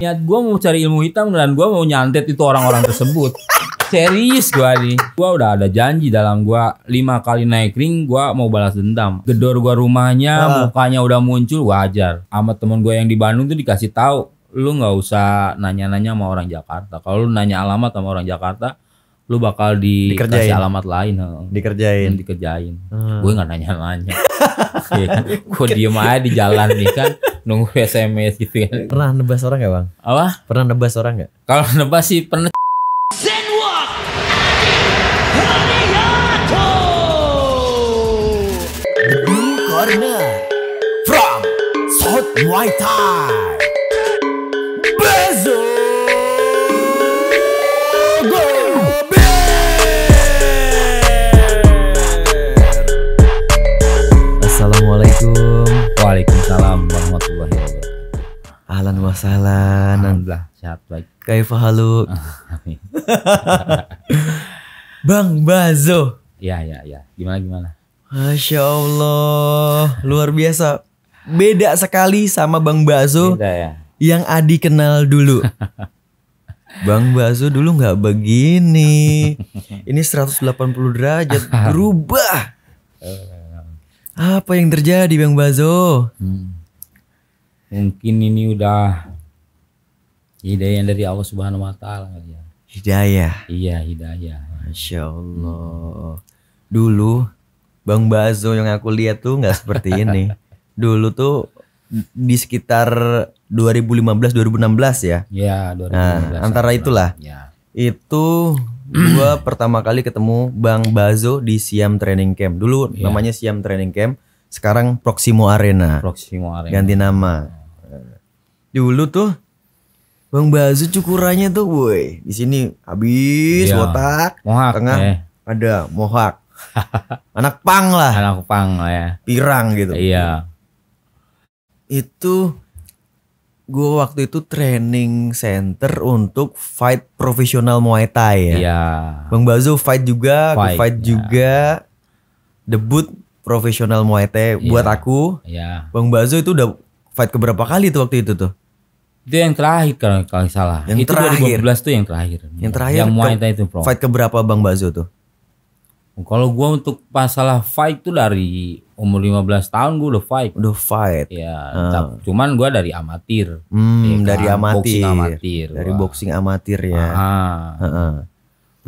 Niat gue mau cari ilmu hitam dan gue mau nyantet itu orang-orang tersebut. Serius gue nih. Gue udah ada janji dalam gue 5 kali naik ring gue mau balas dendam. Gedor gue rumahnya, mukanya udah muncul, gue hajar. Sama temen gue yang di Bandung tuh dikasih tahu, lu nggak usah nanya-nanya sama orang Jakarta. Kalau lu nanya alamat sama orang Jakarta, lu bakal dikasih alamat lain. Dikerjain. Gue nggak nanya-nanya. Gue diem aja di jalan nih kan, nunggu SMS gitu kan. Pernah nebas orang gak bang? Apa? Pernah nebas orang gak? Kalau nebas sih pernah. Blue Corner from South Muay Thai. Bezo Assalamualaikum. Waalaikumsalam warahmatullahi wabarakatuh. Ahlan wa sahlan. Alhamdulillah sehat baik. Kaifa halu? Bang Bazo. Ya. Gimana? Masya Allah, luar biasa. Beda sekali sama Bang Bazo. Beda ya. Yang Adi kenal dulu. Bang Bazo dulu nggak begini. Ini 180 derajat berubah. Apa yang terjadi Bang Bazo? Mungkin ini udah hidayah dari Allah Subhanahu wa taala kali ya. Hidayah. Iya, hidayah. Masya Allah. Dulu Bang Bazo yang aku lihat tuh nggak seperti ini. Dulu tuh di sekitar 2015-2016 ya. Iya, 2015. Nah, antara itulah. Ya. Itu gua pertama kali ketemu Bang Bazo di Siam Training Camp. Dulu namanya Siam Training Camp, sekarang Proximo Arena. Ganti nama. Dulu tuh Bang Bazo cukurannya tuh, woi, di sini habis botak, tengah ada mohak. Anak pang lah. Anak pang lah ya. Pirang gitu. Iya. Itu gue waktu itu training center untuk fight profesional Muay Thai ya. Iya. Bang Bazo fight juga, aku fight juga. Debut profesional Muay Thai buat aku. Iya. Bang Bazo itu udah fight keberapa kali tuh waktu itu tuh? Itu yang terakhir kalau salah. Yang itu terakhir. 2012 tuh yang terakhir. Yang terakhir. Yang Muay Thai itu pro. Fight keberapa Bang Bazo tuh? Kalau gua untuk masalah fight tuh dari umur 15 tahun gua udah fight. Udah fight. Ya, cuman gua dari amatir. Dari amatir. Boxing amatir. Dari boxing amatir ya.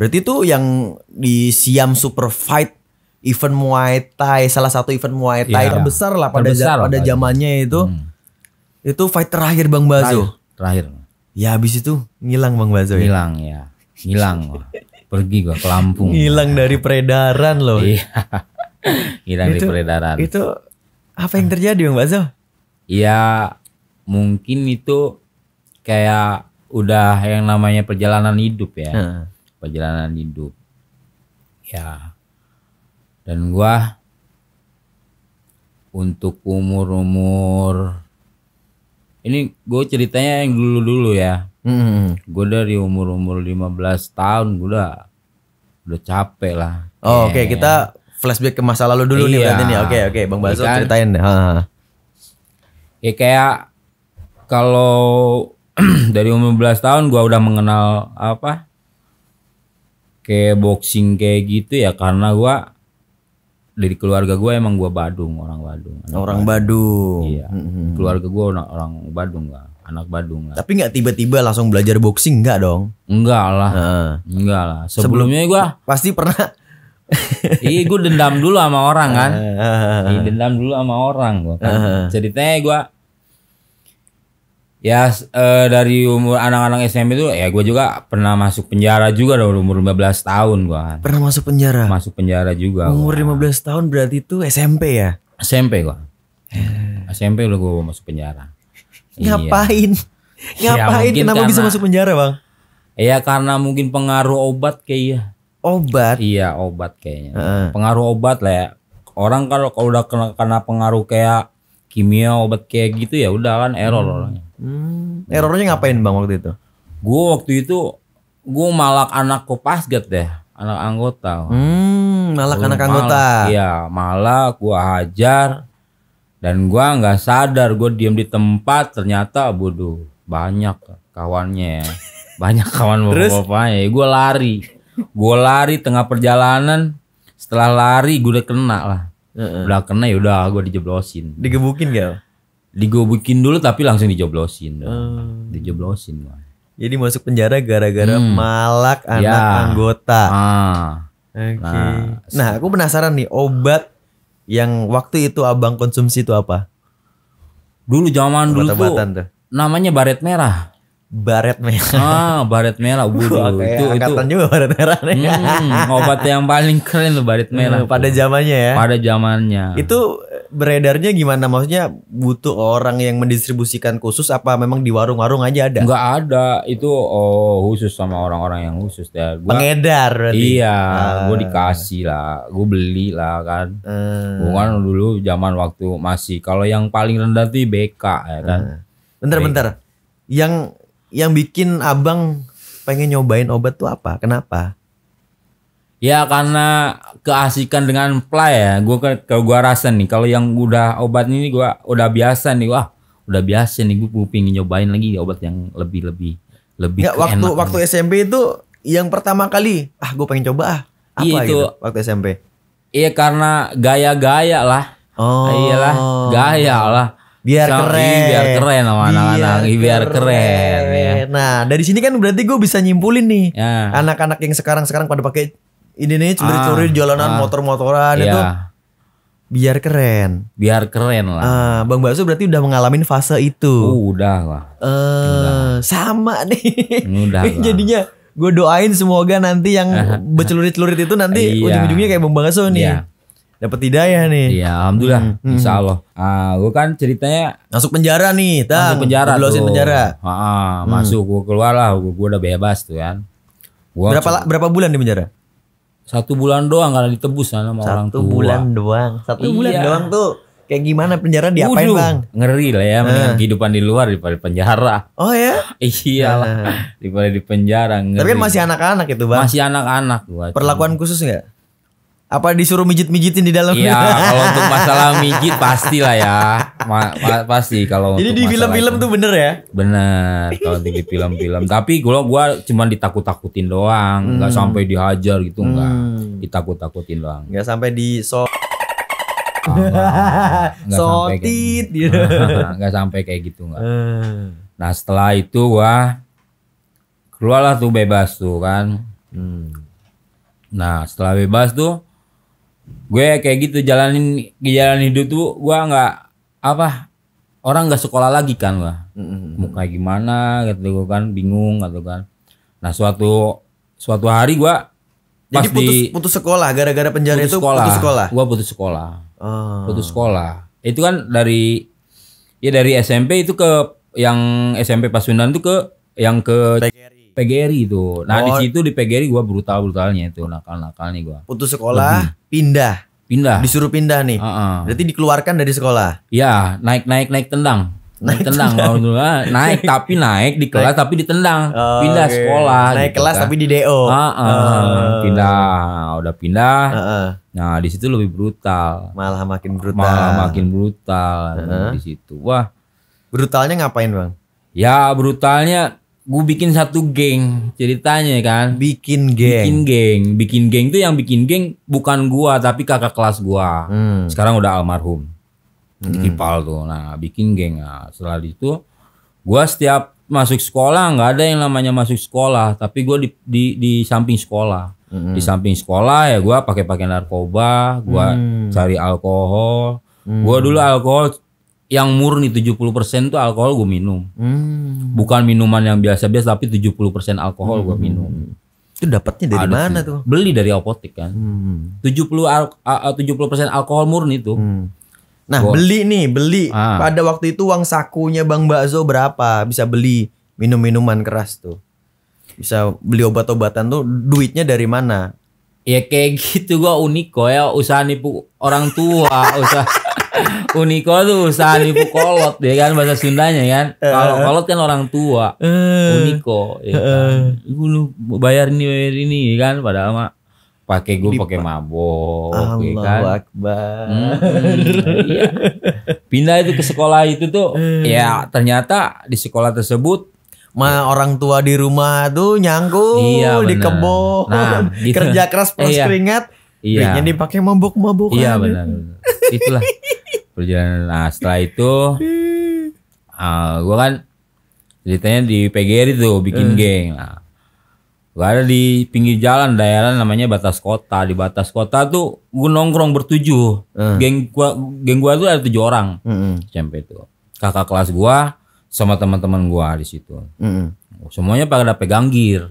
Berarti tuh yang di Siam Super Fight event Muay Thai, salah satu event Muay Thai terbesar lah pada zamannya itu. Itu fight terakhir Bang Bazo. Terakhir. Ya habis itu ngilang Bang Bazo ya. Ngilang. Pergi gua ke Lampung. Ngilang dari peredaran loh. Iya. Hilang dari peredaran. Itu apa yang terjadi Bang Bazo? Ya mungkin itu kayak udah yang namanya perjalanan hidup ya. Perjalanan hidup. Ya. Dan gua untuk umur ini gue ceritanya yang dulu ya. Gue dari umur 15 tahun gue udah capek lah. Oke, kita flashback ke masa lalu dulu nih berarti nih. Oke, Bang Bazo ceritain deh. Ya kayak kalau dari umur 15 tahun gue udah mengenal apa kayak boxing kayak gitu ya, karena gue dari keluarga gue emang gue Badung, orang Badung. Iya. Keluarga gue orang Badung lah, anak Badung lah. Tapi nggak tiba-tiba langsung belajar boxing nggak dong? Enggak lah. Sebelumnya gue pasti pernah. Iya, gue dendam dulu sama orang kan. Dendam dulu sama orang gue kan. Ceritanya gue ya dari umur anak-anak SMP itu ya gue juga pernah masuk penjara juga dari umur 15 tahun gue kan. Pernah masuk penjara? Masuk penjara juga. Umur 15 tahun berarti itu SMP ya? SMP gue. SMP udah gue masuk penjara. Ngapain? Ngapain? Kenapa bisa masuk penjara Bang? Ya karena mungkin pengaruh obat kayaknya. Obat? Iya, obat kayaknya. Pengaruh obat lah ya. Orang kalau udah kena pengaruh kayak kimia, obat kayak gitu ya udah kan error orangnya. Errornya ngapain Bang waktu itu? Gue waktu itu gue malak anak Kopasgat deh, anak anggota. Malak anak anggota. Iya, malak, gue hajar dan gue nggak sadar gue diem di tempat, ternyata bodoh banyak kawannya ya. Banyak kawan bapak-bapaknya. Gue lari tengah perjalanan. Setelah lari gue udah kena lah. Udah kena ya udah gue dijeblosin. Digebukin gak? Digebukin dulu tapi langsung dijeblosin. Dijeblosin. Jadi masuk penjara gara-gara malak anak anggota. Oke. Nah, aku penasaran nih, obat yang waktu itu abang konsumsi itu apa? Dulu zaman dulu tuh namanya baret merah. Baret merah. Baret merah. Itu angkatan juga baret merah nih. Obat yang paling keren tuh baret merah. Pada zamannya ya. Pada zamannya. Itu beredarnya gimana? Maksudnya butuh orang yang mendistribusikan khusus apa memang di warung-warung aja ada? Enggak ada. Itu khusus sama orang-orang yang khusus ya. Pengedar berarti. Iya, gue dikasih lah, gue beli lah kan. Gue kan dulu zaman waktu masih kalau yang paling rendah tuh BK ya kan. Bentar. Yang bikin abang pengen nyobain obat tuh apa? Kenapa? Ya karena keasikan dengan play ya. Kalau gue rasa nih kalau yang udah obat ini gue udah biasa nih. Wah udah biasa nih, gue pengen nyobain lagi obat yang lebih ya, waktu SMP itu yang pertama kali gue pengen coba apa itu, gitu waktu SMP? Iya karena gaya-gaya lah. Iyalah gaya lah. Biar keren sama anak-anak, biar keren ya. Nah dari sini kan berarti gue bisa nyimpulin nih anak-anak yang sekarang pada pakai ini nih curi-curi jalanan motor-motoran itu biar keren lah. Bang Bakso berarti udah mengalami fase itu. Udah lah. Sama nih. Udah lah. Jadinya gue doain semoga nanti yang bercelurit-celurit itu nanti ujung-ujungnya kayak Bang Bakso nih. Dapat hidayah nih. Iya, alhamdulillah. Insya Allah. Gue kan ceritanya masuk penjara nih, masuk penjara. Masuk, gue keluar lah. Gue udah bebas tuh kan. Berapa bulan di penjara? 1 bulan doang karena ditebus sama orang tua. 1 bulan doang. 1 bulan doang tuh. Kayak gimana penjara diapain Bang? Ngeri lah ya, mendingan kehidupan di luar daripada penjara. Oh ya? Iya lah. Daripada di penjara. Ngeri. Tapi kan masih anak-anak itu Bang. Masih anak-anak gua. Perlakuan khusus enggak? Apa disuruh mijit-mijitin di dalam? Iya, kalau untuk masalah mijit pastilah ya. Pasti kalau jadi di film-film tuh bener ya? Bener, kalau di film-film. Tapi gua cuma ditakut-takutin doang, nggak sampai dihajar gitu, enggak. Ditakut-takutin doang. Nggak sampai di sotit gitu. Nggak sampai kayak gitu enggak. Nah, setelah itu gua keluarlah tuh bebas tuh kan. Nah, setelah bebas tuh gue kayak gitu jalanin hidup tuh gue nggak orang nggak sekolah lagi kan gue mau kayak gimana gitu kan, bingung gitu kan. Nah suatu hari gue jadi putus sekolah gara-gara penjara itu putus sekolah. Gue putus sekolah. Putus sekolah itu kan dari SMP itu ke yang SMP Pasundan tuh ke yang ke PGRI itu. Nah di situ di PGRI gue brutalnya itu, nakal-nakalnya gue. Putus sekolah, pindah. Disuruh pindah nih. Berarti dikeluarkan dari sekolah. Iya, naik tendang. Naik di kelas tapi ditendang. Pindah sekolah. Naik gitu kelas kan. Tapi di DO. Udah pindah. Nah di situ lebih brutal. Malah makin brutal. Di situ. Wah. Brutalnya ngapain Bang? Ya brutalnya gue bikin satu geng ceritanya kan. Bikin geng tuh yang bikin geng bukan gua tapi kakak kelas gua. Sekarang udah almarhum. Kipal tuh. Nah bikin geng. Nah, setelah itu gua setiap masuk sekolah nggak ada yang namanya masuk sekolah, tapi gua di samping sekolah. Di samping sekolah ya gua pakai narkoba, gua cari alkohol. Gua dulu alkohol yang murni 70% tuh alkohol gue minum. Bukan minuman yang biasa-biasa tapi 70% alkohol gue minum. Itu dapatnya dari mana tuh? Beli dari apotek kan. 70% alkohol murni tuh. Nah, beli. Pada waktu itu uang sakunya Bang Bakso berapa? Bisa beli minum-minuman keras tuh. Bisa beli obat-obatan tuh duitnya dari mana? Ya kayak gitu gua Uniko ya, usaha nipu orang tua, Uniko tuh usaha nipu kolot ya kan, bahasa Sundanya kan. Kalau kolot kan orang tua. Uniko ya kan. Lu bayar ini ya kan, padahal mah pakai mabok ya kan. Allahu Akbar. Iya. Pindah itu ke sekolah itu tuh ya ternyata di sekolah tersebut orang tua di rumah tuh nyangkul di kebun, gitu. Kerja keras plus keringat, duitnya dipakai mabuk-mabukan. Iya benar. Itulah perjalanan. Nah setelah itu, gue kan ceritanya di PGRI tuh bikin geng. Nah, gue ada di pinggir jalan daerah namanya Batas Kota. Di Batas Kota tuh gue nongkrong bertujuh. Geng gua tuh ada 7 orang. SMP tuh. Kakak kelas gua sama teman-teman gua di situ. Semuanya pada pegang gear.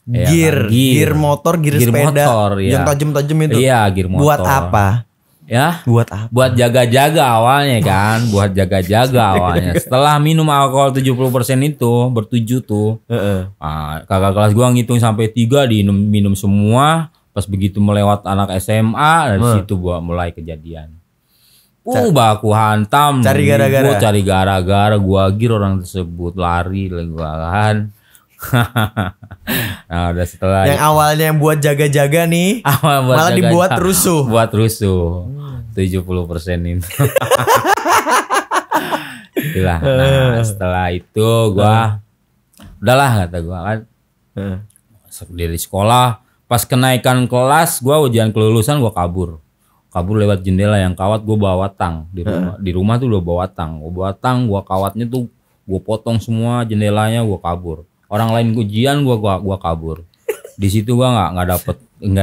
Gear motor, gear sepeda. Motor, yang tajam-tajam itu. Iya, gear motor. Buat apa? Ya, buat apa? Buat jaga-jaga awalnya kan, buat jaga-jaga awalnya. Setelah minum alkohol 70% itu bertujuh tuh. Kakak kelas gua ngitung sampai 3 minum semua. Pas begitu melewat anak SMA, dari situ gua mulai kejadian. Baku hantam. Cari gara-gara gua gir orang tersebut lari gua kan. Nah, udah setelah yang awalnya buat jaga-jaga nih, malah dibuat rusuh. Buat rusuh. 70% itu. Itulah. Nah, setelah itu gua udahlah kata gua kan. Dari sekolah, pas kenaikan kelas gua ujian kelulusan gua kabur lewat jendela yang kawat. Gua bawa tang di rumah tuh udah bawa tang. Gua kawatnya tuh gua potong semua jendelanya, gua kabur. Orang lain ujian gua kabur. Di situ gua nggak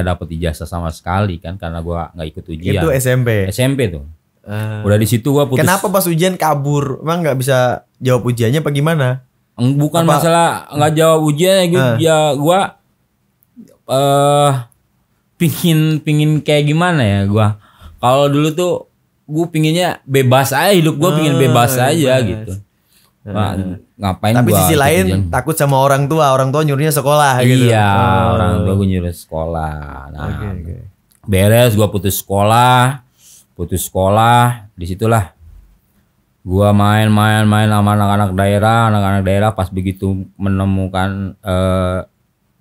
dapet ijazah sama sekali kan karena gua nggak ikut ujian. Itu SMP tuh. Udah di situ gua putus. Kenapa pas ujian kabur? Emang nggak bisa jawab ujiannya apa gimana? Bukan masalah nggak jawab ujian ya, gua pingin kayak gimana ya gua. Kalau dulu tuh gua pinginnya bebas aja, hidup gua pingin bebas aja gitu. Ngapain tapi gua sisi lain takut sama orang tua nyuruhnya sekolah gitu. Iya, orang tua gue nyuruh sekolah. Nah, beres gua putus sekolah, disitulah gua main sama anak-anak daerah. Pas begitu menemukan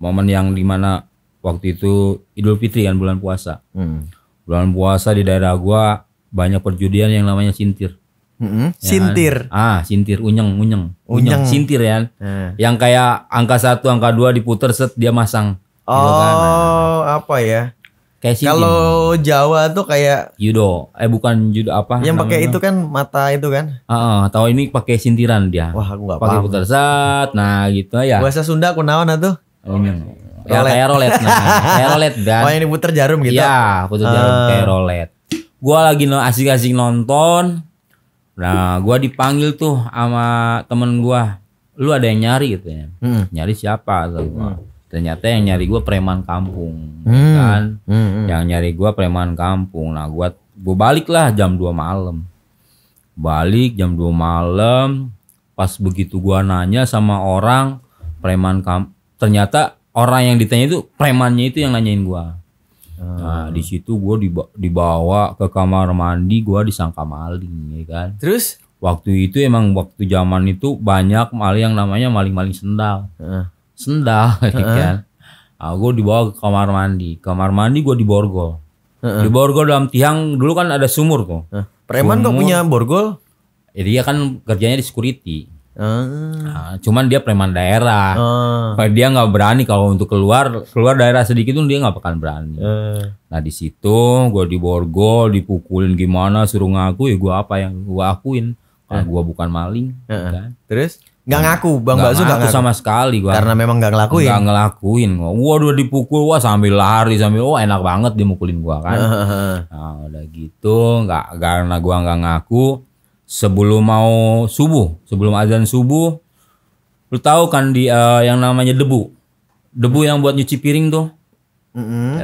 momen yang dimana waktu itu Idul Fitri kan, bulan puasa. Bulan puasa di daerah gua banyak perjudian yang namanya sintir. Sintir. Sintir, unyeng. Sintir ya. Yang kayak angka 1, angka 2 diputer set dia masang. Oh, gitu kan. Apa ya? Kayak sintir. Kalau Jawa tuh kayak judo. Bukan judo apa? Yang pakai itu kan mata itu kan? Tahu ini pakai sintiran dia. Wah, aku enggak paham. Pakai puter set. Nah, gitu ya. Bahasa Sunda kunaon atuh? Unyeng. Ya kayak rolet. Kayak rolet kan. Oh, yang diputer jarum gitu. Iya, puter jarum kayak rolet. Gua lagi asik-asik nonton. Nah, gua dipanggil tuh sama temen gua. Lu ada yang nyari gitu ya. Nyari siapa? Ternyata yang nyari gua preman kampung, kan? Yang nyari gua preman kampung. Nah, gua balik lah jam 2 malam. Pas begitu gua nanya sama orang preman kampung, ternyata orang yang ditanya itu premannya itu yang nanyain gua. Nah, di situ gue dibawa ke kamar mandi, gue disangka maling, ya kan. Terus waktu itu emang waktu zaman itu banyak maling yang namanya maling-maling sendal, ya kan. Nah, gue dibawa ke kamar mandi gue diborgol. Diborgol dalam tiang. Dulu kan ada sumur tuh. Preman kok punya borgol? Dia kan kerjanya di security. Nah, cuman dia preman daerah. Dia nggak berani kalau untuk keluar daerah sedikit pun dia nggak bakal berani. Nah di situ gue diborgol, dipukulin gimana, suruh ngaku ya gue apa yang gue akuin kalau gue bukan maling. Kan? Terus nggak ngaku, Bang Bakso nggak ngaku sama sekali gue. Karena memang nggak ngelakuin. Nggak ngelakuin. Gue udah dipukul, sambil lari enak banget dia mukulin gue kan. Nah udah gitu, karena gue nggak ngaku. Sebelum azan subuh, lu tahu kan yang namanya debu yang buat nyuci piring tuh.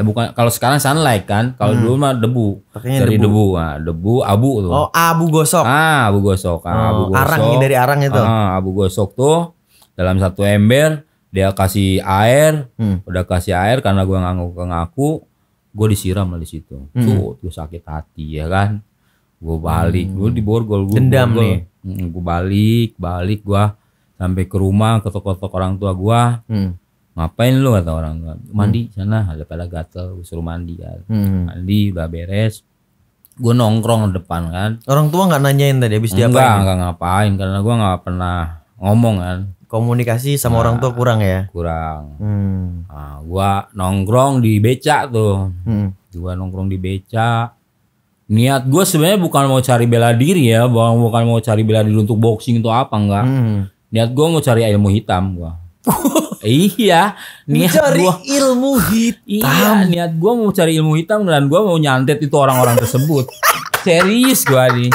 Bukan, kalau sekarang sunlight kan, kalau dulu mah debu. Pakainya dari debu. Nah, debu abu tuh. Oh, abu gosok. Abu gosok. Abu gosok. Arang dari arang itu. Abu gosok tuh dalam satu ember dia kasih air. Udah kasih air karena gua ngaku, gua disiram di situ. Tuh sakit hati ya kan. Gue balik, gue diborgol, dendam nih. Gue balik gue sampai ke rumah, ketok-ketok orang tua gue. Ngapain lu kata orang tua? Mandi sana, ada pada gatel, gue suruh mandi kan. Mandi udah beres. Gue nongkrong di depan kan. Orang tua nggak nanyain tadi habis diapain? Enggak ngapain karena gue nggak pernah ngomong kan. Komunikasi sama orang tua kurang ya? Kurang. Nah, gua nongkrong di beca tuh. Gua nongkrong di beca. Niat gua sebenarnya bukan mau cari bela diri ya, bukan mau cari bela diri untuk boxing itu apa enggak. Niat gua mau cari ilmu hitam gua. Iya, niat cari gua ilmu hitam. Iya, niat gua mau cari ilmu hitam dan gua mau nyantet itu orang-orang tersebut. Serius gua nih.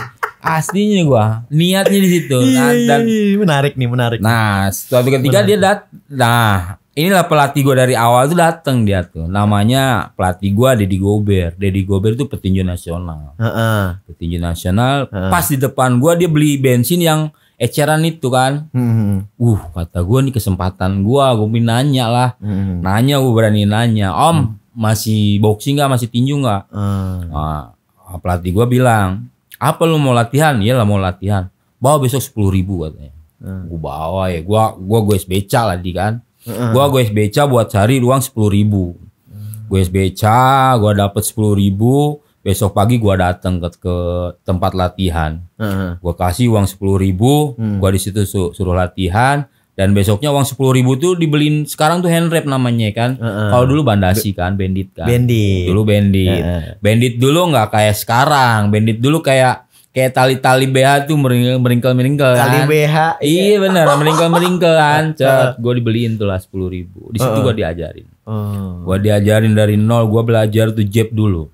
Aslinya gua niatnya di situ. Nah, dan menarik nih, menarik. Nah, suatu ketika dia nah, inilah pelatih gua dari awal tuh datang dia tuh. Namanya pelatih gua Deddy Gober. Deddy Gober itu petinju nasional. Petinju nasional. Pas di depan gua dia beli bensin yang eceran itu kan. Kata gua nih kesempatan gua nanya lah. Nanya, gua berani nanya. Om, masih boxing nggak? Masih tinju nggak? Nah, pelatih gua bilang, apa lu mau latihan? Iya lah mau latihan. Bawa besok 10.000 katanya. Gue bawa ya. Gue beca lagi kan. Gue beca buat cari uang 10.000. Gue beca, gue dapet 10.000. Besok pagi gue datang ke tempat latihan. Gue kasih uang 10.000. Gue di situ suruh latihan. Dan besoknya uang 10.000 tuh dibeliin, sekarang tuh hand wrap namanya kan. Kalau dulu bandasi kan, bandit kan. Bandit. Dulu bandit. Bandit dulu nggak kayak sekarang. Bandit dulu kayak tali-tali BH tuh meringkel-meringkel kan. Tali BH. Iya benar, meringkel-meringkel kan. Gue dibeliin tuh lah 10.000. Di situ gue diajarin. Gue diajarin dari nol. Gue belajar tuh jab dulu.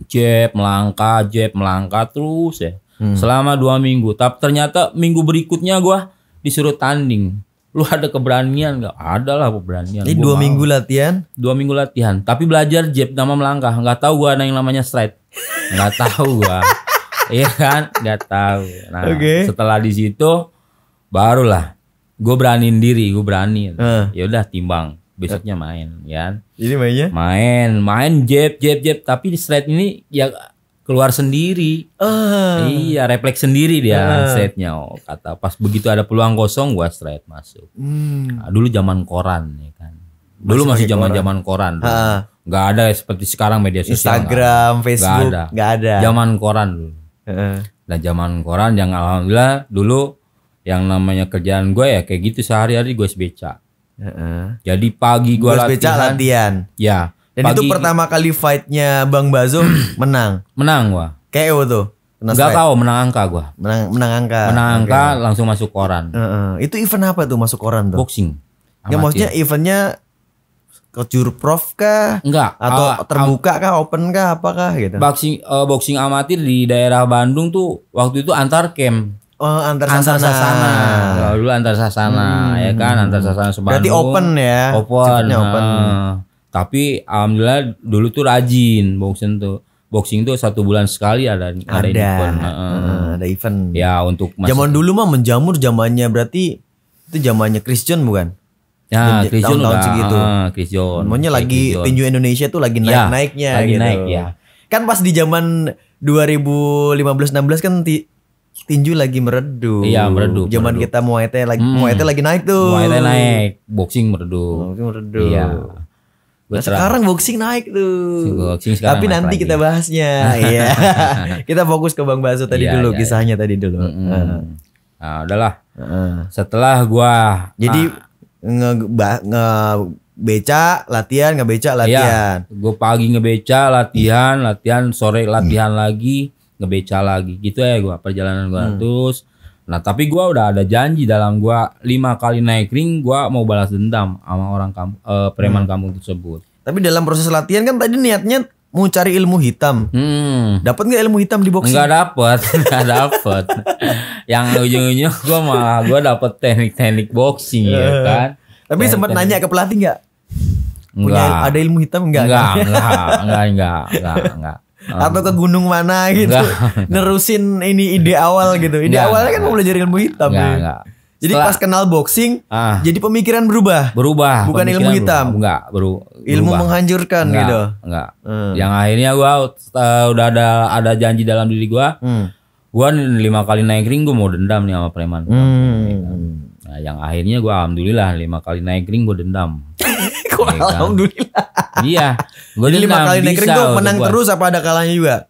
Jab melangkah terus ya. Selama 2 minggu. Tapi ternyata minggu berikutnya gue disuruh tanding. Lu ada keberanian nggak? Ada lah keberanian. Ini 2 minggu latihan? 2 minggu latihan. Tapi belajar jab nama melangkah. Nggak tahu gua ada yang namanya straight. Nggak tahu gua. Iya kan? Nggak tahu. Nah, setelah di situ barulah gue beraniin diri. Gue berani. Ya udah timbang. Besoknya main, ya. Jadi mainnya? Main jab. Tapi di straight ini ya keluar sendiri. Iya, refleks sendiri dia setnya. Kata pas begitu ada peluang kosong gua straight masuk. Nah, dulu zaman koran ya kan. Dulu masih zaman koran. Nggak ada seperti sekarang media sosial. Instagram, Facebook nggak ada. Zaman koran dulu. Nah, zaman koran yang alhamdulillah dulu yang namanya kerjaan gue ya kayak gitu sehari-hari gue beca. Jadi pagi gue latihan. Ya. Dan pagi, itu pertama kali fightnya Bang Bazo menang. Menang gua. KO tuh. Enggak tahu, menang angka gua. Menang angka. Menang angka langsung masuk koran. Itu event apa tuh masuk koran tuh? Boxing. Ya maksudnya eventnya kejur prof kah? Enggak. Atau terbuka kah, open kah, apakah gitu? Boxing amatir di daerah Bandung tuh waktu itu antar camp. Antar sasana. Dulu antar sasana ya kan, antar sasana Bandung. Berarti open ya? Open. Tapi alhamdulillah dulu tuh rajin boxing tuh 1 bulan sekali ada event. Ada event. Ya untuk zaman dulu mah menjamur zamannya berarti itu zamannya Christian bukan? Ya Christian tahun segitu. Christian. Namanya lagi tinju Indonesia tuh lagi naik-naiknya lagi gitu. Naik ya. Kan pas di zaman 2015-16 kan tinju lagi meredup. Iya, meredup. Zaman kita Muay Thai lagi naik tuh. Muay Thai naik, boxing meredup. Iya. Nah, sekarang boxing naik tuh. Tapi nanti kita bahasnya. Iya. Kita fokus ke Bang Bazo tadi dulu, kisahnya tadi dulu. Nah, udahlah. Setelah gua jadi ngebeca latihan, ngebeca latihan. Gua pagi ngebeca latihan, sore latihan lagi, ngebeca lagi. Gitu ya gua perjalanan gua terus. Nah, tapi gua udah ada janji dalam gua 5 kali naik ring gua mau balas dendam sama orang preman kampung tersebut. Tapi dalam proses latihan kan tadi niatnya mau cari ilmu hitam. Dapat nggak ilmu hitam di boxing? Nggak dapet. Yang ujung-ujungnya gua dapet teknik-teknik boxing ya kan. Tapi sempat nanya ke pelatih nggak? Punya ada ilmu hitam nggak? Enggak. Atau ke gunung mana gitu, nerusin ini ide awal gitu. Ide awalnya kan mau belajar ilmu hitam. Enggak. Jadi pas kenal boxing, jadi pemikiran berubah. Bukan ilmu hitam. Ilmu menghancurkan gitu. Enggak. Yang akhirnya gua udah ada janji dalam diri gua. Gua 5 kali naik ring gua mau dendam nih sama preman. Nah, yang akhirnya gua alhamdulillah 5 kali naik ring gua dendam. Kok alhamdulillah. Iya. Gua jadi 5 kali naik ring tuh menang terus apa ada kalahnya juga?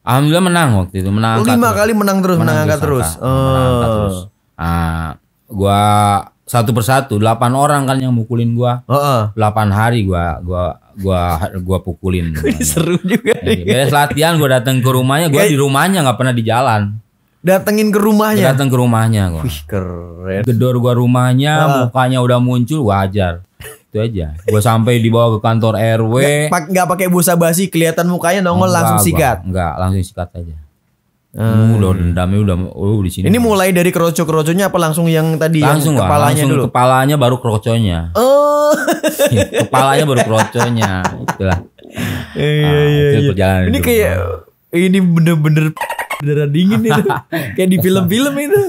Alhamdulillah menang waktu itu, menang. 5 kali menang terus, menang angkat terus. Nah, gua satu persatu 8 orang kan yang mukulin gua. 8 hari gua pukulin. Seru juga nih. Beres latihan gua datang ke rumahnya, gua di rumahnya nggak pernah di jalan. Datengin ke rumahnya. Datang ke rumahnya gua. Wih, keren. Gedor gua rumahnya, mukanya udah muncul, wajar. Itu aja. Gua sampai dibawa ke kantor RW. Nggak pakai busa basi, kelihatan mukanya nongol langsung sikat. Enggak, langsung sikat aja. Udah dendamnya udah di sini. Ini mulai dari kroco-kroconya apa langsung yang tadi langsung yang kepalanya langsung dulu? Kepalanya baru kroconya. Kepalanya baru kroconya. Itulah. Itu perjalanan. Ini kayak ini bener-bener darah dingin itu. Kayak di film-film itu.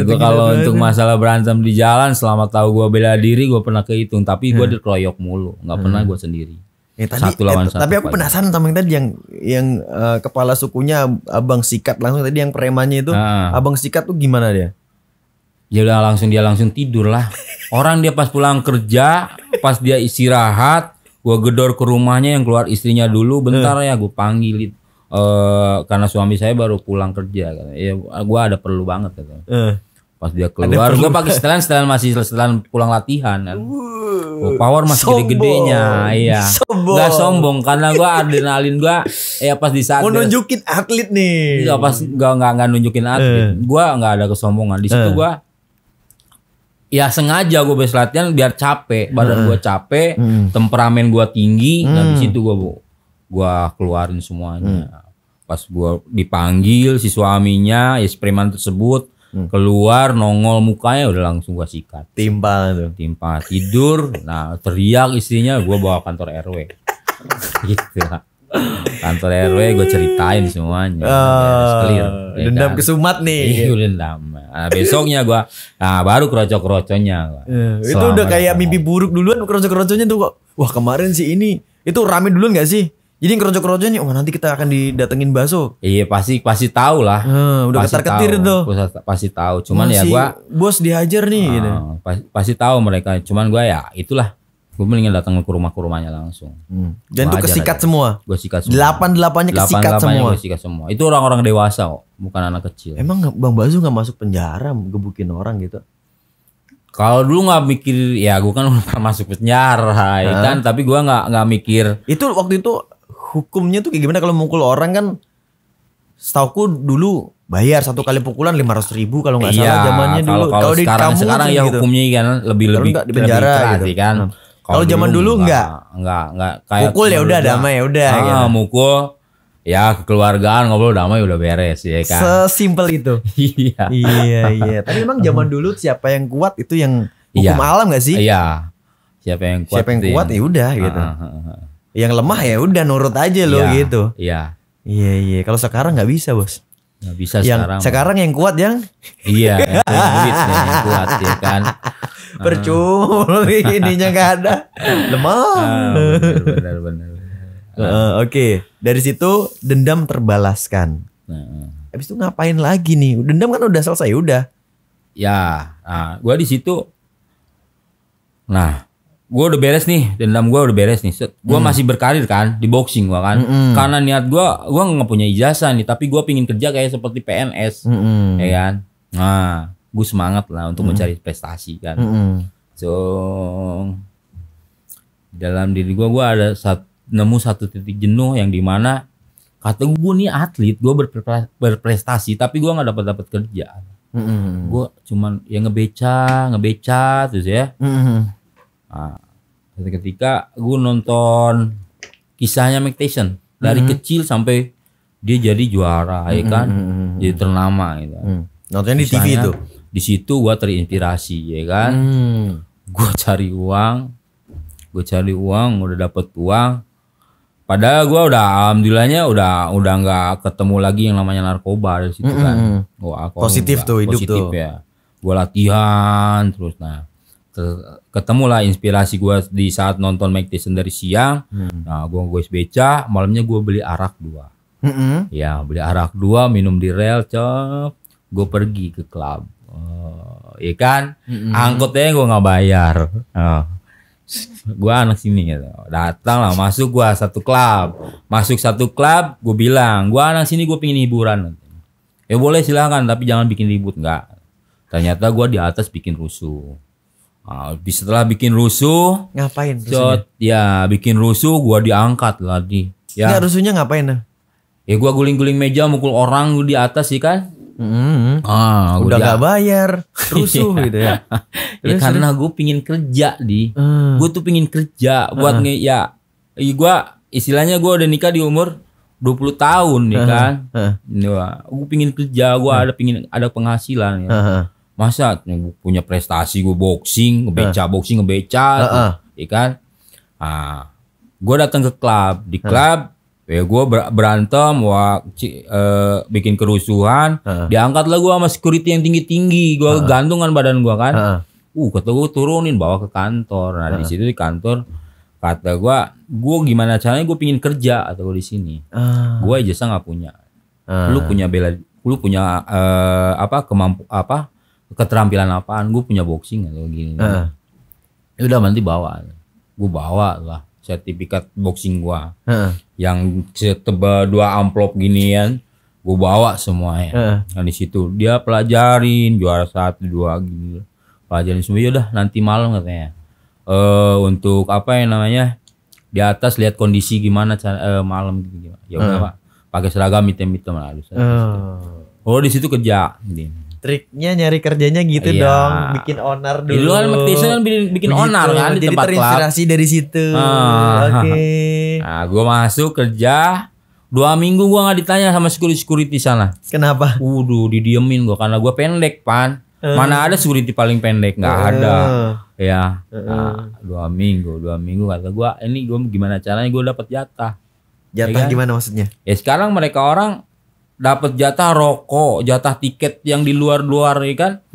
Gue kalau untuk masalah berantem di jalan, selama tahu gue bela diri, gue pernah kehitung. Tapi gue dikeroyok mulu, nggak pernah gue sendiri. Tapi aku penasaran sama yang tadi yang kepala sukunya abang sikat langsung tadi yang premannya itu. Abang sikat tuh gimana dia? Dia langsung tidur lah. Orang dia pas pulang kerja, pas dia istirahat, gue gedor ke rumahnya, yang keluar istrinya dulu. Bentar ya, gue panggil. Karena suami saya baru pulang kerja. Ya, gue ada perlu banget. Pas dia keluar, gue pakai setelan pulang latihan kan. Power masih gede-gedenya, iya. Gak sombong karena gue adrenalin gue, pas di saat mau nunjukin atlet nih. Iya, pas nggak nunjukin atlet, gue nggak ada kesombongan di situ. Gue ya sengaja gue beres latihan biar capek, badan gue capek, temperamen gue tinggi, dan di situ gue keluarin semuanya. Pas gue dipanggil si suaminya, ya preman tersebut keluar nongol mukanya, udah langsung gua sikat. Timpa tidur. Nah, teriak istrinya, gua bawa kantor RW. Gitu. Kantor RW gua ceritain semuanya. Clear. Dendam kesumat nih. Iya, dendam. Nah, besoknya gua baru kerocok-kerocoknya. Itu udah kayak mimpi buruk duluan, kerocok-kerocoknya tuh kok. Wah, kemarin sih ini. Itu rame duluan gak sih? Jadi kerocok-kerocoknya, nanti kita akan didatengin bakso. Iya, pasti tahu lah. Udah ketar-ketir itu. Pasti tahu. Cuman ya gua bos dihajar nih gitu. Pasti tahu mereka. Cuman gua ya itulah. Gua mendingan datang ke rumahnya langsung. Dan itu kesikat semua. Gua sikat semua. 8-8-nya kesikat semua. Gua sikat semua. Itu orang-orang dewasa kok, bukan anak kecil. Emang Bang Bazu enggak masuk penjara gebukin orang gitu? Kalau dulu nggak mikir, ya gua kan udah masuk penjara, ya kan. Tapi gua nggak mikir. Itu waktu itu hukumnya tuh kayak gimana kalau mukul orang kan? Setauku dulu bayar satu kali pukulan 500.000 kalau nggak salah zamannya dulu. Kalau sekarang ya gitu. Hukumnya kan lebih di penjara gitu kan. Kalau zaman dulu enggak kayak pukul ya udah damai ya udah gitu. Mukul ya kekeluargaan, ngobrol damai udah beres ya kan. Sesimpel itu. Iya. Tapi memang zaman dulu siapa yang kuat itu yang hukum alam nggak sih? Iya. Siapa yang kuat ya udah gitu. Yang lemah ya udah nurut aja lo gitu. Iya. Kalau sekarang nggak bisa bos. Nggak bisa sekarang yang kuat yang. Iya. Yang kuat ya kan. Percuma ininya nggak ada. Lemah. Benar. Oke. Dari situ dendam terbalaskan. Habis itu ngapain lagi nih? Dendam kan udah selesai udah. Ya. Nah, gue di situ. Nah. Gue udah beres nih, dendam gue udah beres nih. Gue masih berkarir kan di boxing gue kan. Karena niat gue nggak punya ijazah nih, tapi gue pingin kerja kayak seperti PNS, ya kan. Nah, gue semangat lah untuk mencari prestasi kan. So dalam diri gue ada nemu satu titik jenuh yang dimana kata gue nih atlet, gue berprestasi, tapi gue nggak dapat kerja. Gue cuman ya ngebeca terus ya. Nah, ketika gue nonton kisahnya Mike Tyson dari kecil sampai dia jadi juara, ya kan, jadi ternama gitu. Nontonnya di TV itu. Di situ gue terinspirasi, ya kan. Gue cari uang, udah dapet uang. Padahal gue alhamdulillahnya udah nggak ketemu lagi yang namanya narkoba dari situ kan. Positif tuh hidup tuh. Ya. Gue latihan terus, ketemulah inspirasi gue di saat nonton Mike Tyson dari siang. Nah, gue beca, malamnya gue beli arak 2. Ya, beli arak 2, minum di rel, gue pergi ke klub. Ya kan, angkotnya gue nggak bayar. Gue anak sini gitu. Datang lah, masuk gue satu klub, gue bilang, gue anak sini, gue pengen hiburan. Ya boleh silakan, tapi jangan bikin ribut, enggak. Ternyata gue di atas bikin rusuh. Nah, setelah bikin rusuh, ngapain? Ya bikin rusuh, gue diangkat lagi. Ya. Nggak, rusuhnya ngapain dah? Ya gue guling-guling meja, mukul orang di atas sih kan. Udah gak bayar, rusuh gitu ya. Ya karena gue pingin kerja gue tuh pingin kerja buat gue istilahnya gue udah nikah di umur 20 tahun nih kan. Gue pingin kerja, gue pingin ada penghasilan ya. Masa gue punya prestasi, gue boxing, ngebeca, ya kan. Gue datang ke klub, di klub ya gue berantem, bikin kerusuhan, diangkatlah gue sama security yang tinggi-tinggi, gue gantungan badan gue kan. Kata gue turunin bawa ke kantor. Nah di situ di kantor kata gue gimana caranya gue pingin kerja atau gue di sini. Gue ijazah nggak punya. Lu punya keterampilan apaan? Gue punya boxing atau gini. Udah nanti bawa. Gue bawa lah sertifikat boxing gua. Yang setebal 2 amplop ginian, gua bawa semuanya. Nah di situ dia pelajarin juara 1, 2 gini. Pelajarin semua, yaudah nanti malam katanya. Untuk apa yang namanya? Di atas lihat kondisi gimana malam gitu. Ya udah Pak, pakai seragam hitam-hitam harus. Di situ kerja gitu. Triknya nyari kerjanya gitu dong, bikin onar dulu. Dulu kan Maktisa kan bikin onar kan di tempat klub. Jadi terinspirasi dari situ. Oke. Nah, gue masuk kerja 2 minggu gue nggak ditanya sama security sana. Kenapa? Didiemin gue karena gue pendek pan. Mana ada security paling pendek, nggak ada. Ya. 2 minggu kata gue, ini gue gimana caranya gue dapat jatah. Jatah ya, gimana maksudnya? Ya sekarang mereka orang dapat jatah rokok, jatah tiket yang di luar-luar ya kan.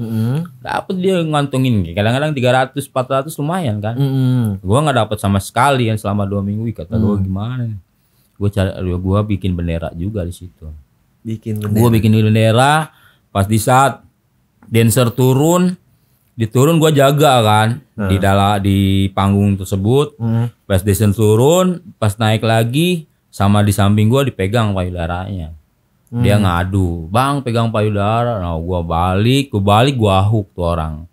Dapat dia ngantongin kadang-kadang 300-400 lumayan kan. Gua nggak dapat sama sekali kan selama 2 minggu. Kata gua gimana nih? Gua bikin bendera juga di situ. Gua bikin bendera pas di saat dancer turun gua jaga kan di panggung tersebut. Pas dancer turun, pas naik lagi sama di samping gua dipegang payudaranya. Dia ngadu, bang pegang payudara. Nah gua balik gua hook tuh orang.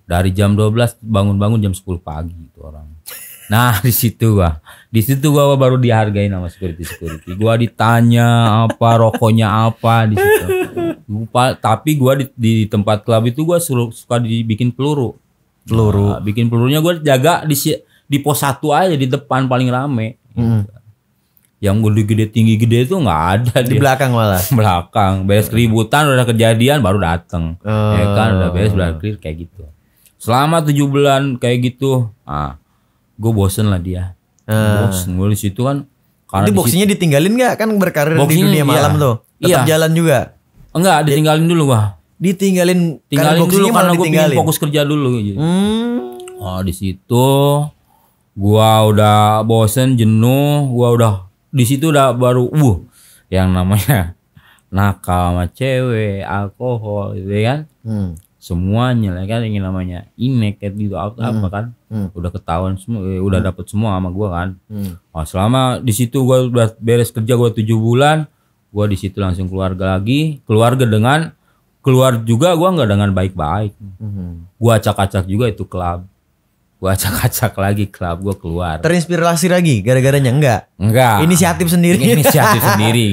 Dari jam 12 bangun jam 10 pagi tuh orang. Nah di situ gua baru dihargain sama security. Gua ditanya apa rokoknya apa di situ. Tapi gua di tempat klub itu gua suka dibikin peluru. Nah, bikin pelurunya gua jaga di pos 1 aja di depan paling rame. Yang gede-gede tinggi-gede itu nggak ada di belakang malah. Belakang, beres keributan udah kejadian baru dateng. Ya kan udah beres udah clear kayak gitu. Selama 7 bulan kayak gitu, gue bosen lah dia. Bosen gue di situ kan. Itu boxingnya ditinggalin nggak? Kan berkarir di dunia malam tuh. Tetap jalan juga. Enggak, ditinggalin dulu gua. Ditinggalin dulu karena gue pengen fokus kerja dulu gitu. Di situ gua udah bosen, jenuh, gua udah di situ udah baru yang namanya nakal sama cewek, alkohol gitu kan. Semuanya lah kan yang namanya inek kayak gitu apa kan. Udah ketahuan semua, udah dapet semua sama gua kan. Selama di situ gua udah beres kerja gua 7 bulan, gua di situ langsung keluar juga gua nggak dengan baik-baik. Gua acak-acak juga itu klub. Gua acak-acak lagi klub, gua keluar. Terinspirasi lagi gara-garanya enggak? Inisiatif sendiri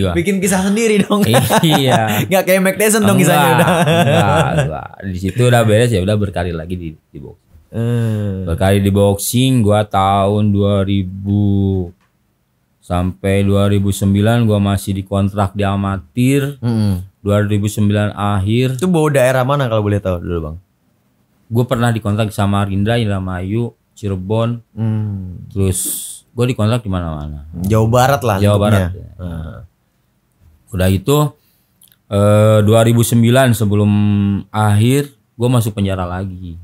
gua. Bikin kisah sendiri dong. Iya. Enggak kayak Mike Tyson dong kisahnya udah. Enggak. Di situ udah beres ya udah berkarir lagi di boxing. Berkarir di boxing gua tahun 2000 sampai 2009 gua masih dikontrak di amatir. 2009 akhir. Itu bawa daerah mana kalau boleh tahu dulu, Bang? Gue pernah dikontrak sama Rindra, Indramayu, Cirebon, terus gue dikontrak di mana-mana. Jawa Barat lah. Jawa Barat. Ya. Udah itu 2009 sebelum akhir gue masuk penjara lagi.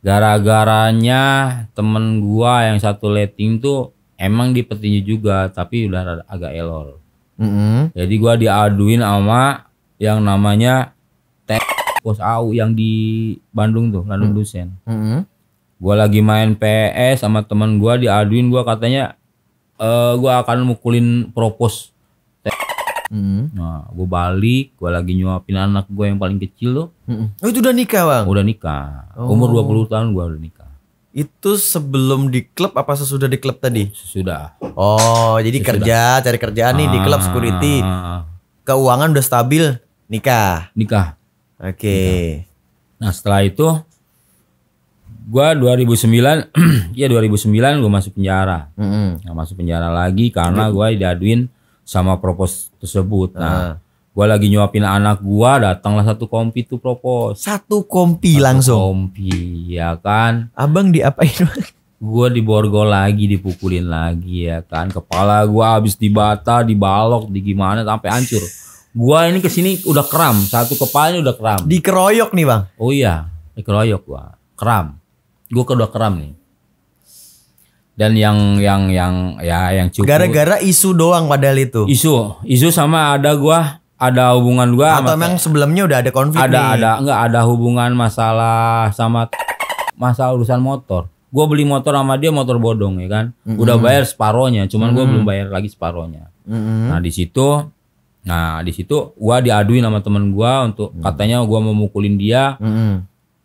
Gara-garanya temen gue yang satu letting tuh emang di petinju juga, tapi udah agak elor. Jadi gue diaduin sama yang namanya Pos AU yang di Bandung tuh, Landung Dusen. Gua lagi main PS sama teman gua diaduin, gua katanya gua akan mukulin propos Nah, gue balik, gue lagi nyuapin anak gue yang paling kecil tuh. Oh itu udah nikah bang? Udah nikah. Umur 20 tahun gue udah nikah. Itu sebelum di klub apa sesudah di klub tadi? Sesudah. Oh jadi kerja, cari kerjaan nih di klub security. Keuangan udah stabil, nikah. Nikah. Oke. Nah setelah itu gue 2009 ya 2009 gue masuk penjara. Nah, masuk penjara lagi karena gue diaduin sama propos tersebut. Nah gue lagi nyuapin anak gue, datanglah satu kompi tuh propos. Satu kompi langsung? Kompi ya kan. Abang diapain? Gue diborgol lagi, dipukulin lagi ya kan. Kepala gue habis dibata, dibalok, di gimana sampai hancur. Gue ini kesini udah kram, satu kepalanya udah kram. Dikeroyok nih bang? Oh iya, dikeroyok gue, kram. Gue udah kram nih. Dan yang cukup. Gara-gara isu doang padahal itu. Isu sama ada hubungan gua. Atau memang sebelumnya udah ada konflik ada hubungan masalah sama masalah urusan motor. Gua beli motor sama dia motor bodong ya kan. Udah bayar separohnya, cuman gua belum bayar lagi separohnya. Nah di situ gua diaduin sama temen gua untuk katanya gua mau mukulin dia.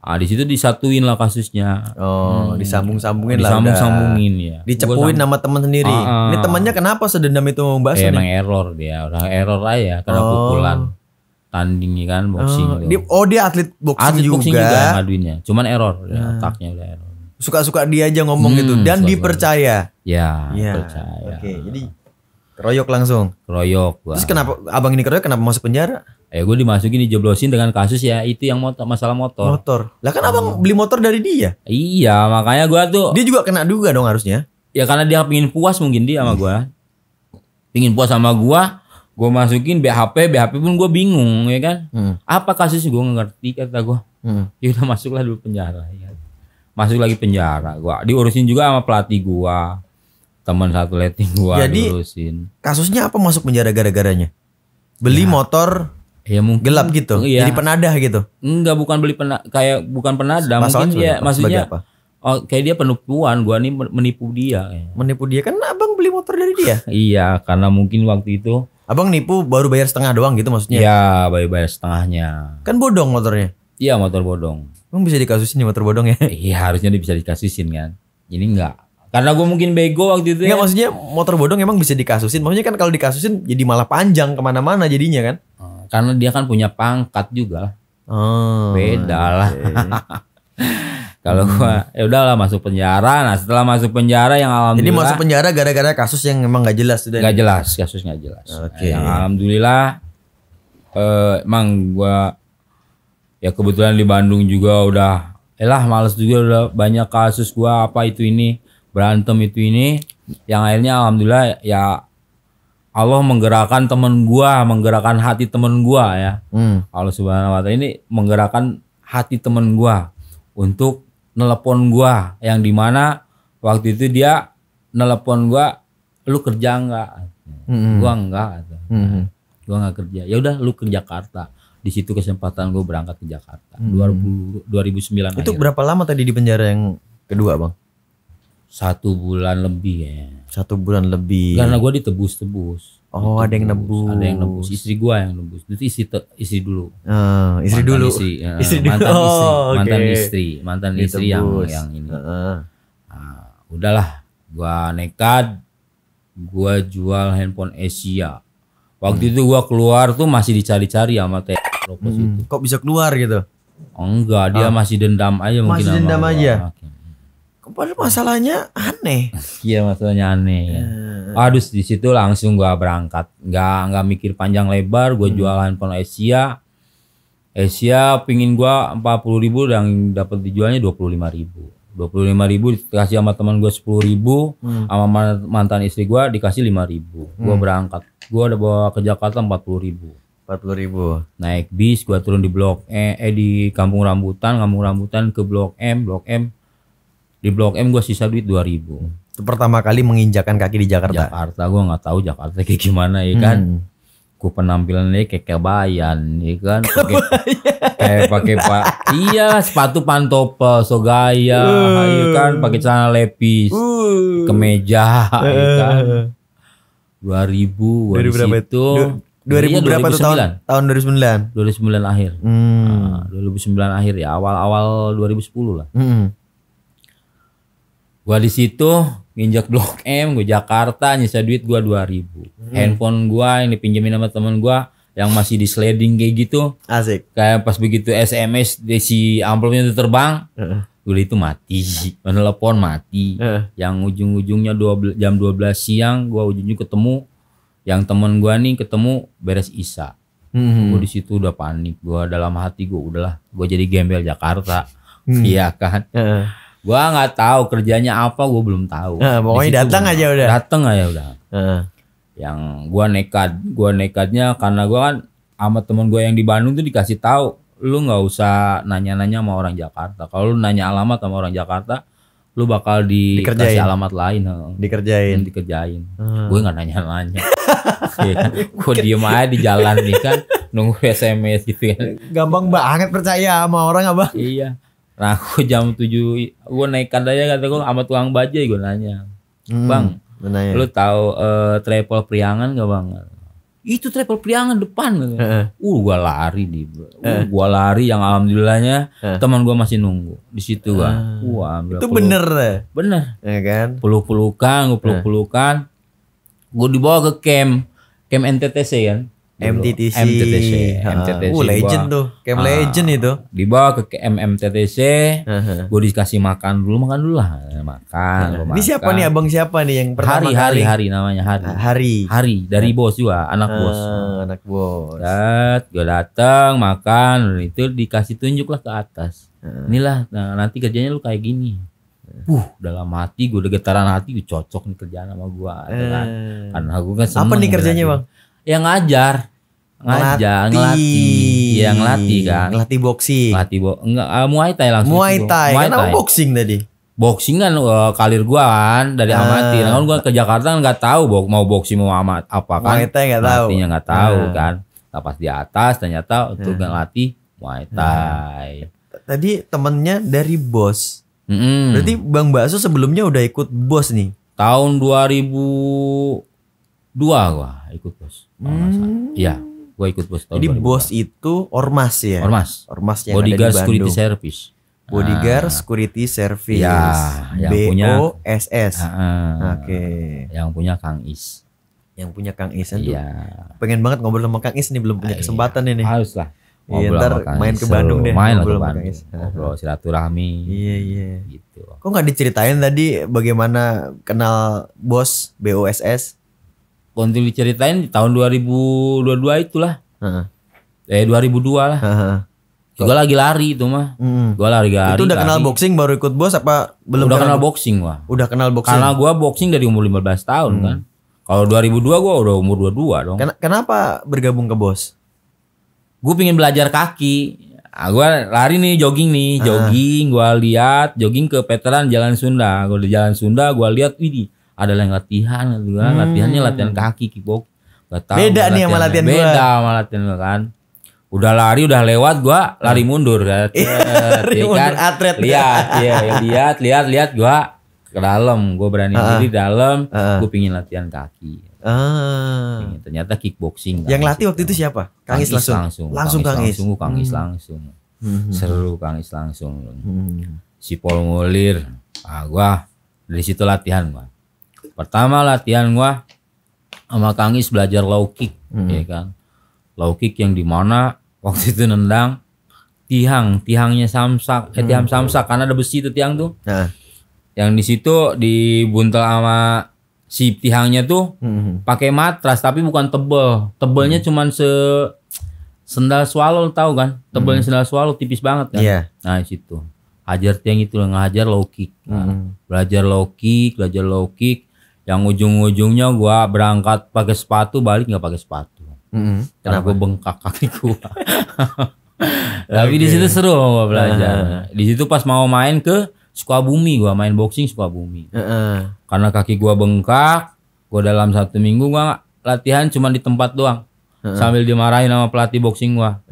Ah di situ disatuin lah kasusnya. Oh, disambung-sambungin lah. Disambung-sambungin ya. Dicepuin sama teman sendiri. Ini temannya kenapa sedendam itu mau bahas emang error dia, udah error aja karena pukulan. Tanding kan boxing. Dia atlet boxing juga. Boxing juga ngaduinnya. Cuman error, otaknya udah error. Suka-suka dia aja ngomong gitu dan dipercaya. Ya, percaya. Oke, jadi keroyok langsung. Keroyok gua. Terus kenapa abang ini keroyok kenapa masuk penjara? Gue dimasukin dijeblosin dengan kasus ya itu yang masalah motor. Lah kan abang beli motor dari dia. Iya makanya gue tuh. Dia juga kena juga dong harusnya. Ya karena dia pingin puas mungkin dia sama gue. Pingin puas sama gue. Gue masukin BHP pun gue bingung ya kan. Apa kasusnya gue gak ngerti kata gue. Ya udah masuklah dulu penjara. Ya. Masuk lagi penjara. Gue diurusin juga sama pelatih gue. Teman satu letting gue diurusin. Kasusnya apa masuk penjara gara-garanya? Beli motor. Ya mungkin gelap gitu. Jadi penadah gitu. Enggak, bukan bukan penadah. Mungkin dia maksudnya apa? Oh, kayak dia penipuan. Gua nih menipu dia. Menipu dia kan abang beli motor dari dia. Iya, karena mungkin waktu itu abang nipu baru bayar setengah doang gitu maksudnya. Iya, baru bayar setengahnya. Kan bodong motornya. Iya, motor bodong. Emang bisa dikasusin nih motor bodong ya? Iya, harusnya bisa dikasusin kan. Ini enggak. Karena gue mungkin bego waktu itu. Enggak, maksudnya motor bodong emang bisa dikasusin. Maksudnya kan kalau dikasusin jadi malah panjang kemana-mana jadinya kan. Karena dia kan punya pangkat juga. Beda lah. Kalau gua ya udahlah masuk penjara. Nah setelah masuk penjara yang alhamdulillah. Jadi masuk penjara gara-gara kasus yang memang nggak jelas sudah. Nggak jelas, kasus nggak jelas. Oke. Yang alhamdulillah emang gua ya kebetulan di Bandung juga udah males juga udah banyak kasus gua apa itu ini berantem itu ini yang akhirnya alhamdulillah ya Allah menggerakkan menggerakkan hati temen gua ya. Allah Subhanahu wa taala ini menggerakkan hati temen gua untuk nelepon gua yang dimana waktu itu dia nelepon gua, lu kerja enggak? Gua enggak. Gua enggak kerja. Ya udah lu ke Jakarta. Di situ kesempatan gua berangkat ke Jakarta. 2009. Itu akhir. Berapa lama tadi di penjara yang kedua, Bang? 1 bulan lebih ya. 1 bulan lebih. Karena gue ditebus. Oh, ada yang nebus. Ada yang nebus. Istri gue yang nebus. Itu istri dulu. Istri dulu. Mantan istri yang ini. Nah, udahlah, gue nekat. Gue jual handphone Asia. Waktu itu gue keluar tuh masih dicari-cari sama propos itu. Kok bisa keluar gitu? Oh, enggak, dia masih dendam aja mungkin. Masih dendam aja. Padahal masalahnya aneh. Iya, masalahnya aneh. Ya. Aduh, di situ langsung gua berangkat. Nggak mikir panjang lebar, gua jual handphone Asia. Asia pingin gua 40.000 dan dapat dijualnya 25.000. 25.000 dikasih sama teman gua 10.000, sama mantan istri gua dikasih 5.000. Gua berangkat. Gua udah bawa ke Jakarta 40.000. 40.000. Naik bis, gua turun di di Kampung Rambutan ke Blok M. Di Blok M gue sisa duit 2.000. Itu pertama kali menginjakan kaki di Jakarta. Gue nggak tahu Jakarta kayak gimana ya kan. Gue penampilannya kayak kebayan ya kan. Pakai iya sepatu pantopel so gaya ya kan, pakai celana lepis, kemeja ya kan. 2.000 gue di situ 2000 Iya, berapa tuh 2009. tahun 2009? 2009 akhir. 2009 akhir ya, awal 2010 lah. Gua di situ nginjak Blok M, gua Jakarta, nyisa duit gua 2000. Handphone gua yang dipinjemin sama temen gua yang masih di sliding kayak gitu. Asik. Kayak pas begitu SMS si amplopnya itu terbang. Udah itu mati, telepon mati. Yang ujung-ujungnya jam 12 siang gua ujung-ujung ketemu yang temen gua nih ketemu beres Isya. Gua di situ udah panik, gua dalam hati gua udahlah, gua jadi gembel Jakarta. Iya kan? Gua nggak tahu kerjanya apa, gua belum tahu. Pokoknya datang aja udah. Datang aja udah. Yang gua nekatnya karena gua kan sama temen gua yang di Bandung tuh dikasih tahu, lu nggak usah nanya-nanya sama orang Jakarta. Kalau lu nanya alamat sama orang Jakarta, lu bakal dikasih alamat lain. Dikerjain. Gue nggak nanya-nanya. Gue diem aja di jalan nih kan, nunggu SMS gitu kan. Gampang banget percaya sama orang abang. Iya. Nah, aku jam 7 gue naikkan aja kata gue sama tukang bajai gue nanya, bang, lu tahu travel Priangan gak bang? Itu travel Priangan depan. Gua lari gua lari yang alhamdulillahnya teman gua masih nunggu di situ gua. Itu bener. Ya kan? Peluk-pelukan, gua dibawa ke camp NTTC kan. MTTC. Legend tuh. Camp legend itu. Dibawa ke MTTC, gue dikasih makan dulu lah. Makan. Ini siapa nih abang siapa nih yang pertama kali? Hari namanya Hari dari bos juga, anak bos. Anak bos. Gue datang makan, itu dikasih tunjuk lah ke atas. Inilah, nanti kerjanya lu kayak gini. Dalam hati gue udah getaran hati, gue cocok nih kerjaan sama gue. Kan? Karena gue kan seneng. Apa nih kerjanya bang? Yang ngelatih kan. Ngelatih boxing. Muay Thai langsung. Muay Thai. Kenapa boxing tadi? Boxing kan kalir gua kan dari amatir. Kan gua ke Jakarta kan nggak tahu mau boxing mau amat apa kan. Muay Thai nggak tahu. Artinya nggak tahu kan. Pas di atas ternyata untuk ngelatih Muay Thai. Tadi temennya dari bos. Berarti Bang Bakso sebelumnya udah ikut bos nih. Tahun 2002 gua ikut bos. Iya, gua ikut bos tahun 2002. Jadi bos itu ormas ya? Ormas yang Bodyguard ada di Security Bandung. Service. Bodyguard Security Service. Ya, yang punya BOSS. Oke. Yang punya Kang Is. Yang punya Kang Is. Iya. Pengen banget ngobrol sama Kang Is nih, belum punya kesempatan ini. Harus lah. Ntar main ke Bandung deh. Main ke Bandung. Ngobrol silaturahmi. Iya. Gitu. Kok nggak diceritain tadi bagaimana kenal bos BOSS? Untuk diceritain tahun 2022 itulah. 2002 lah. Gue lagi lari itu mah. Gue lari. Itu udah kenal boxing baru ikut bos apa belum? Udah kenal boxing gua. Udah kenal boxing. Karena gue boxing dari umur 15 tahun kan. Kalau 2002 gue udah umur 22 dong. Kenapa bergabung ke bos? Gue pengen belajar kaki. Gue lari nih, jogging. Gue lihat jogging ke veteran Jalan Sunda. Gue di Jalan Sunda gue lihat, widih, ada yang latihan, latihannya latihan kaki, kickbox. Beda nih sama latihan gue. Beda sama latihan gue kan. Udah lari, udah lewat, gue lari mundur kan. Mundur atlet. Lihat gue ke dalam, gue berani diri dalam, gue pingin latihan kaki. Ternyata kickboxing. Yang latih waktu itu siapa? Kang Is langsung. Kang Is langsung. Seru Kang Is langsung. Si Paul Ngulir. Gua dari situ latihan gua. Pertama latihan gua sama Kang Is belajar low kick, ya kan. Low kick yang di mana waktu itu nendang tiangnya samsak, tiang samsak karena ada besi itu tiang tuh. Yang di situ dibuntel sama si tiangnya tuh pakai matras tapi bukan tebel. Tebelnya cuman sendal swallow, tahu kan? Tebelnya sendal swallow tipis banget kan. Nah, di situ. Hajar tiang itu ngajar low kick. Belajar low kick. Yang ujung-ujungnya gua berangkat pakai sepatu, balik nggak pakai sepatu. Karena gua bengkak kaki gua. Tapi di situ seru gua belajar. Di situ pas mau main ke Sukabumi, gua main boxing Sukabumi. Karena kaki gua bengkak, gua dalam 1 minggu gua latihan cuma di tempat doang. Sambil dimarahin sama pelatih boxing gua.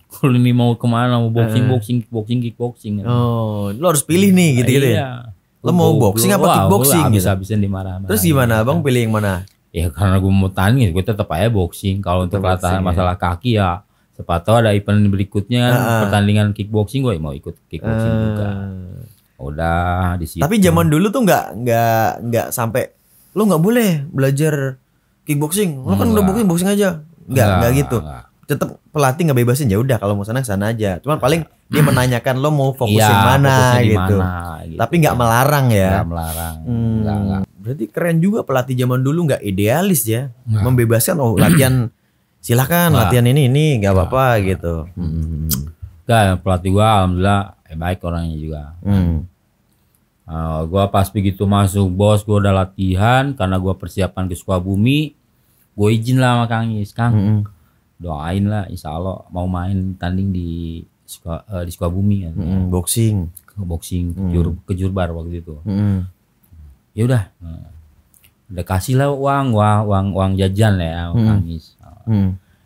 Kalau ini mau kemana, mau boxing, kickboxing. Oh, lo harus pilih nih gitu-gitu ya. Lo mau boxing apa kickboxing gitu? Habis-habisan dimarah. Terus gimana abang pilih yang mana? Ya karena gue mau tanding, gue tetap aja boxing. Kalau untuk latihan masalah kaki ya, siapa tahu ada event berikutnya pertandingan kickboxing, gue mau ikut kickboxing juga. Udah di situ. Tapi zaman dulu tuh nggak sampai lo nggak boleh belajar kickboxing. Lo kan udah boxing aja. Nggak gitu. Tetap pelatih nggak bebasin, ya udah kalau mau sana aja. Cuman paling dia menanyakan lo mau fokusin mana gitu. Tapi nggak melarang ya. Nggak melarang. Nggak. Berarti keren juga pelatih zaman dulu, nggak idealis ya. Membebaskan latihan silakan latihan ini nggak apa-apa gitu. Enggak, pelatih gua alhamdulillah baik orangnya juga. Gua pas begitu masuk bos, gua udah latihan karena gua persiapan ke Sukabumi. Gua izin lah sama Kang Is, Kang. Doain lah insya Allah mau main tanding di Sukabumi kan. Boxing ke Jurbar waktu itu. Ya udah kasih lah uang jajan lah ya Kang Is.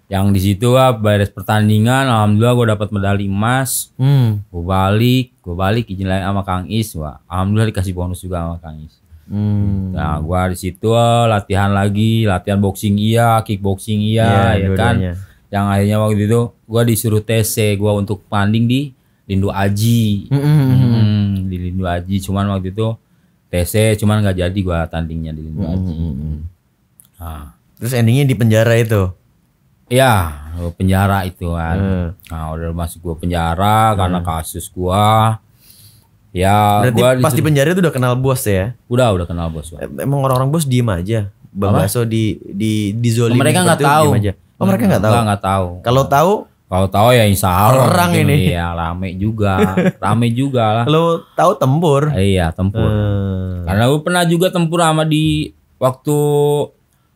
Yang di situ beres pertandingan alhamdulillah gue dapat medali emas. Gue balik izin lagi sama Kang Is. Alhamdulillah dikasih bonus juga sama Kang Is. Nah gua di situ latihan boxing kickboxing ya kan. Yang akhirnya waktu itu gua disuruh TC gua untuk tanding di Lindu Aji. Di Lindu Aji cuman waktu itu TC cuman nggak jadi gua tandingnya di Lindu Aji. Terus endingnya di penjara itu? Ya penjara itu kan. Nah udah masuk gua penjara karena kasus gua. Ya, berarti pas di penjara itu udah kenal bos ya? Udah kenal bos. Emang orang-orang bos diem aja. Bang Baso di zolimi. Mereka nggak tahu. Mereka nggak tahu. Nggak tahu. Kalau tahu ya insya Allah. Perang ini. Ya rame juga lah. Lo tahu tempur? Iya tempur. Karena gue pernah juga tempur sama di waktu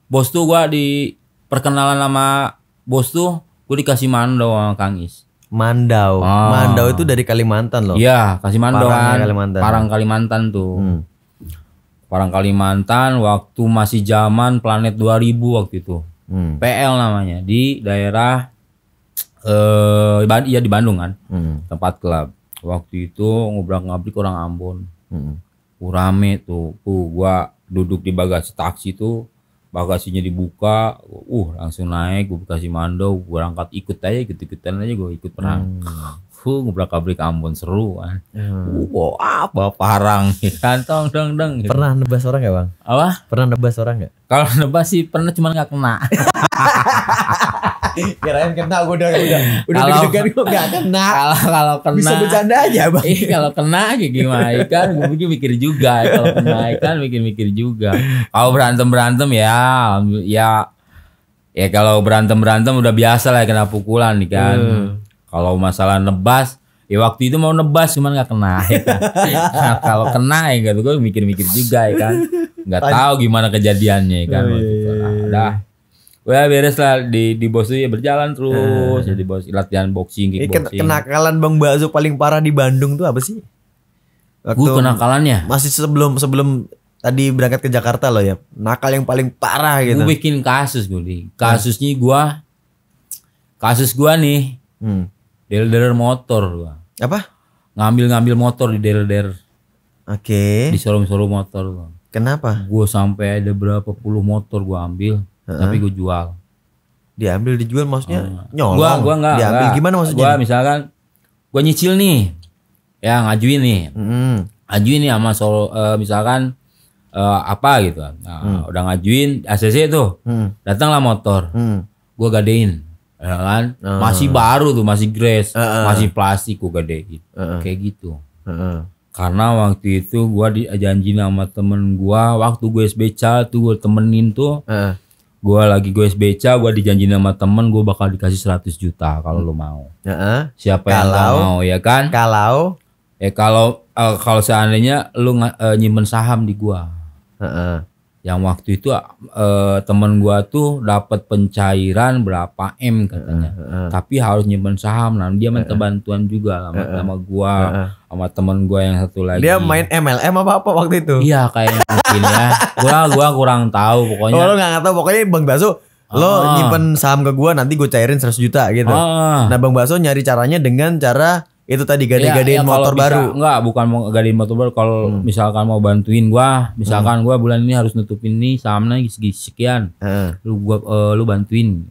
bos tuh gue di perkenalan sama bos tuh gue dikasih mandau sama Kang Is. Mandau itu dari Kalimantan loh. Iya, kasih mandau kan. Parang Kalimantan tuh. Parang Kalimantan waktu masih zaman Planet 2000 waktu itu. PL namanya di daerah di Bandung kan. Tempat klub. Waktu itu ngobrak-ngabrik orang Ambon. Rame tuh. Gua duduk di bagasi taksi tuh. Bagasinya dibuka, langsung naik, gue kasih mandau, gue berangkat ikut-ikutan aja gue ikut perang. Ngobrak-abrik Ambon seru kan. Bawa parang kan dong. Pernah nebas orang gak bang? Apa? Pernah nebas orang gak? Kalau nebas sih pernah cuman gak kena. Kirain kena, gue udah deg-degan gue gak kena. Kalau kena bisa bercanda aja bang. Kalau kena kayak gimana kan gue mikir juga. Kalau kena kan mikir juga. Kalau berantem ya kalau berantem udah biasa lah kena pukulan nih kan. Kalau masalah nebas, ya waktu itu mau nebas cuman nggak kena. Ya kan? Nah, kalau kena ya gitu gue mikir-mikir juga ya kan. Nggak tahu gimana kejadiannya ya kan. Udah, beres lah di bos itu ya berjalan terus. Jadi bos latihan boxing, kickboxing. Kenakalan Bang Baso paling parah di Bandung tuh apa sih? Gue kenakalannya masih sebelum tadi berangkat ke Jakarta loh ya. Nakal yang paling parah gitu. Gue bikin kasus gue. Kasus gue nih. Dealer motor gua. Apa? Ngambil motor di dealer. Oke. Di showroom motor gua. Kenapa? Gua sampai ada berapa puluh motor gua ambil, tapi gua jual. Dijual maksudnya nyolong. Gua enggak. Diambil gimana maksudnya? Gua misalkan gua nyicil nih. Ya ngajuin nih. Ngajuin nih sama misalkan apa gitu. Nah, udah ngajuin ACC tuh. Datanglah motor. Gua gadein. Ya kan? Masih baru tuh, masih grass, masih plastik gua gadein. Kayak gitu. Karena waktu itu gua dijanjiin sama temen gua waktu gue SBC tuh gua temenin tuh. Gua lagi gue SBC, gua dijanjiin sama temen gua bakal dikasih 100 juta kalau lu mau. Siapa yang gak mau ya kan? Kalau seandainya lu nyimpen saham di gua. Yang waktu itu temen gua tuh dapat pencairan berapa M katanya. Tapi harus nyimpen saham. Nah, dia minta bantuan juga sama gua, sama temen gua yang satu lagi. Dia main MLM apa waktu itu? Iya kayaknya mungkin ya. Gua kurang tahu pokoknya. Lo nggak tahu pokoknya Bang Baso lo nyimpen saham ke gua nanti gua cairin 100 juta gitu. Nah Bang Baso nyari caranya dengan cara Itu tadi gade-gadein motor baru. Enggak, bukan mau gadein motor baru. Kalau misalkan mau bantuin gua, misalkan gua bulan ini harus nutupin nih sahamnya sekian. Lu bantuin.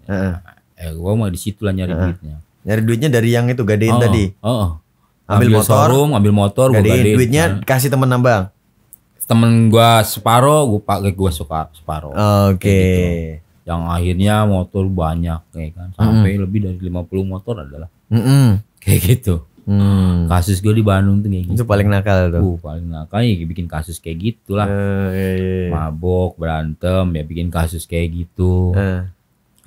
Gua mau di situ lah nyari duitnya. Nyari duitnya dari yang itu gadein tadi. Ambil motor, showroom, ambil motor, gua gadein. Duitnya kasih temen nambang. Temen gua separuh, gua pakai gua separuh. Oke. Gitu. Yang akhirnya motor banyak kayak kan. Sampai lebih dari 50 motor adalah. Kayak gitu. Kasus gue di Bandung tuh kayak gitu. Itu paling nakal tuh. Paling nakal ya bikin kasus kayak gitulah. Mabok, berantem ya bikin kasus kayak gitu.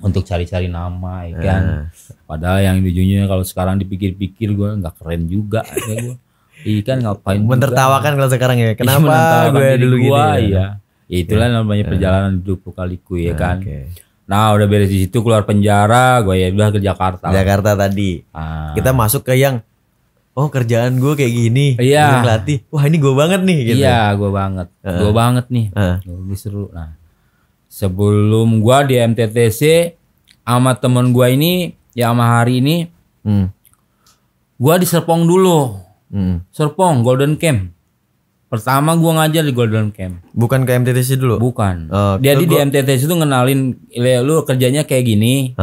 Untuk cari-cari nama ya kan. Padahal yang ujungnya kalau sekarang dipikir-pikir gue nggak keren juga ya gue. Iya kan ngapain menertawakan kalau sekarang ya. Kenapa gue dulu gitu ya. Ya itulah namanya perjalanan hidup kaliku ya kan. Nah udah beres di situ keluar penjara, gue ya udah ke Jakarta. Jakarta tadi. Kita masuk ke yang kerjaan gue kayak gini. Iya. Ngelatih. Wah ini gue banget nih. Gitu. Iya gue banget. Gue banget nih. Gue seru. Nah sebelum gue di MTTC sama temen gue ini ya sama Hari ini, gue di Serpong dulu. Serpong Golden Camp. Pertama gue ngajar di Golden Camp. Bukan ke MTTC dulu? Bukan. Jadi di MTTC itu ngenalin lu kerjanya kayak gini.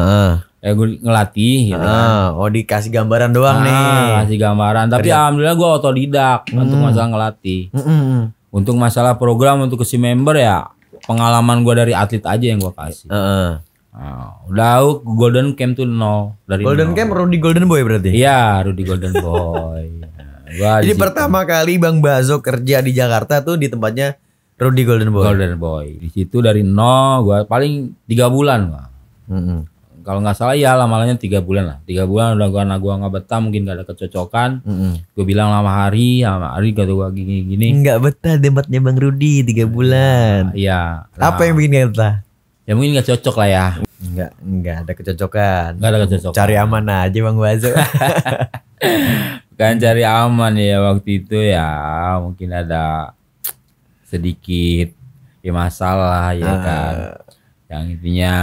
Ya gue ngelatih gitu kan. Dikasih gambaran doang nih. Kasih gambaran. Tapi alhamdulillah gue otodidak untuk masalah ngelatih. Untuk masalah program untuk si member ya pengalaman gue dari atlet aja yang gue kasih. Udah Golden Camp tuh nol. Dari Golden Camp Rudy Golden Boy berarti? Iya Rudy Golden Boy. Jadi pertama kali Bang Bazo kerja di Jakarta tuh di tempatnya Rudy Golden Boy. Golden Boy. Di situ dari nol gua paling 3 bulan gua. Kalau nggak salah ya lama-lamanya 3 bulan lah. 3 bulan udah gua nggak betah, mungkin gak ada kecocokan. Gue bilang sama Hari kata gua gini-gini. Nggak betah tempatnya Bang Rudy 3 bulan. Iya. Apa yang bikin gak betah? Ya mungkin gak cocok lah ya. Nggak ada kecocokan. Nggak ada kecocokan. Cari aman aja Bang Bazo. Kan cari aman ya waktu itu ya mungkin ada sedikit ya masalah ya kan. Yang intinya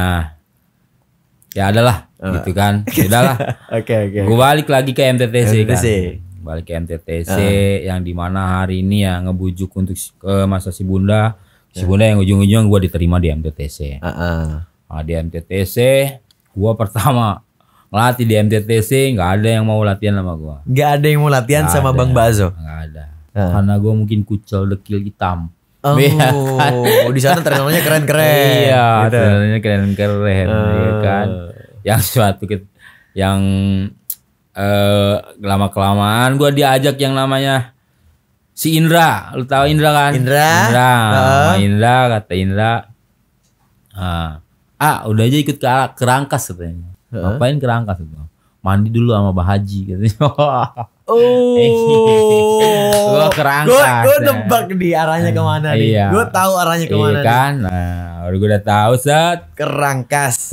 ya adalah gitu kan. Udahlah. Oke. Gue balik lagi ke MTTC kan. Balik ke MTTC yang dimana Hari ini ya ngebujuk untuk ke masa si Bunda. Si Bunda yang ujung-ujung gue diterima di MTTC. Nah, di MTTC gue pertama ngelatih di MTTC, nggak ada yang mau latihan sama gua. Nggak ada yang mau latihan sama Bang Bazo. Nggak ada. Karena gua mungkin kucel dekil hitam. Di sana terkenalnya keren-keren. Iya, gitu. Terkenalnya keren-keren, ya kan. Yang suatu yang lama kelamaan gua diajak yang namanya si Indra. Lu tahu Indra kan? Indra kata Indra. Udah aja ikut ke Rangkas katanya. Ngapain ke Rangkas itu? Mandi dulu sama Bah Haji katanya. Gua ke Rangkas. Gue nebak di arahnya kemana nih. Iya. Gue tahu arahnya kemana kan. Nah, gue udah tahu set ke Rangkas.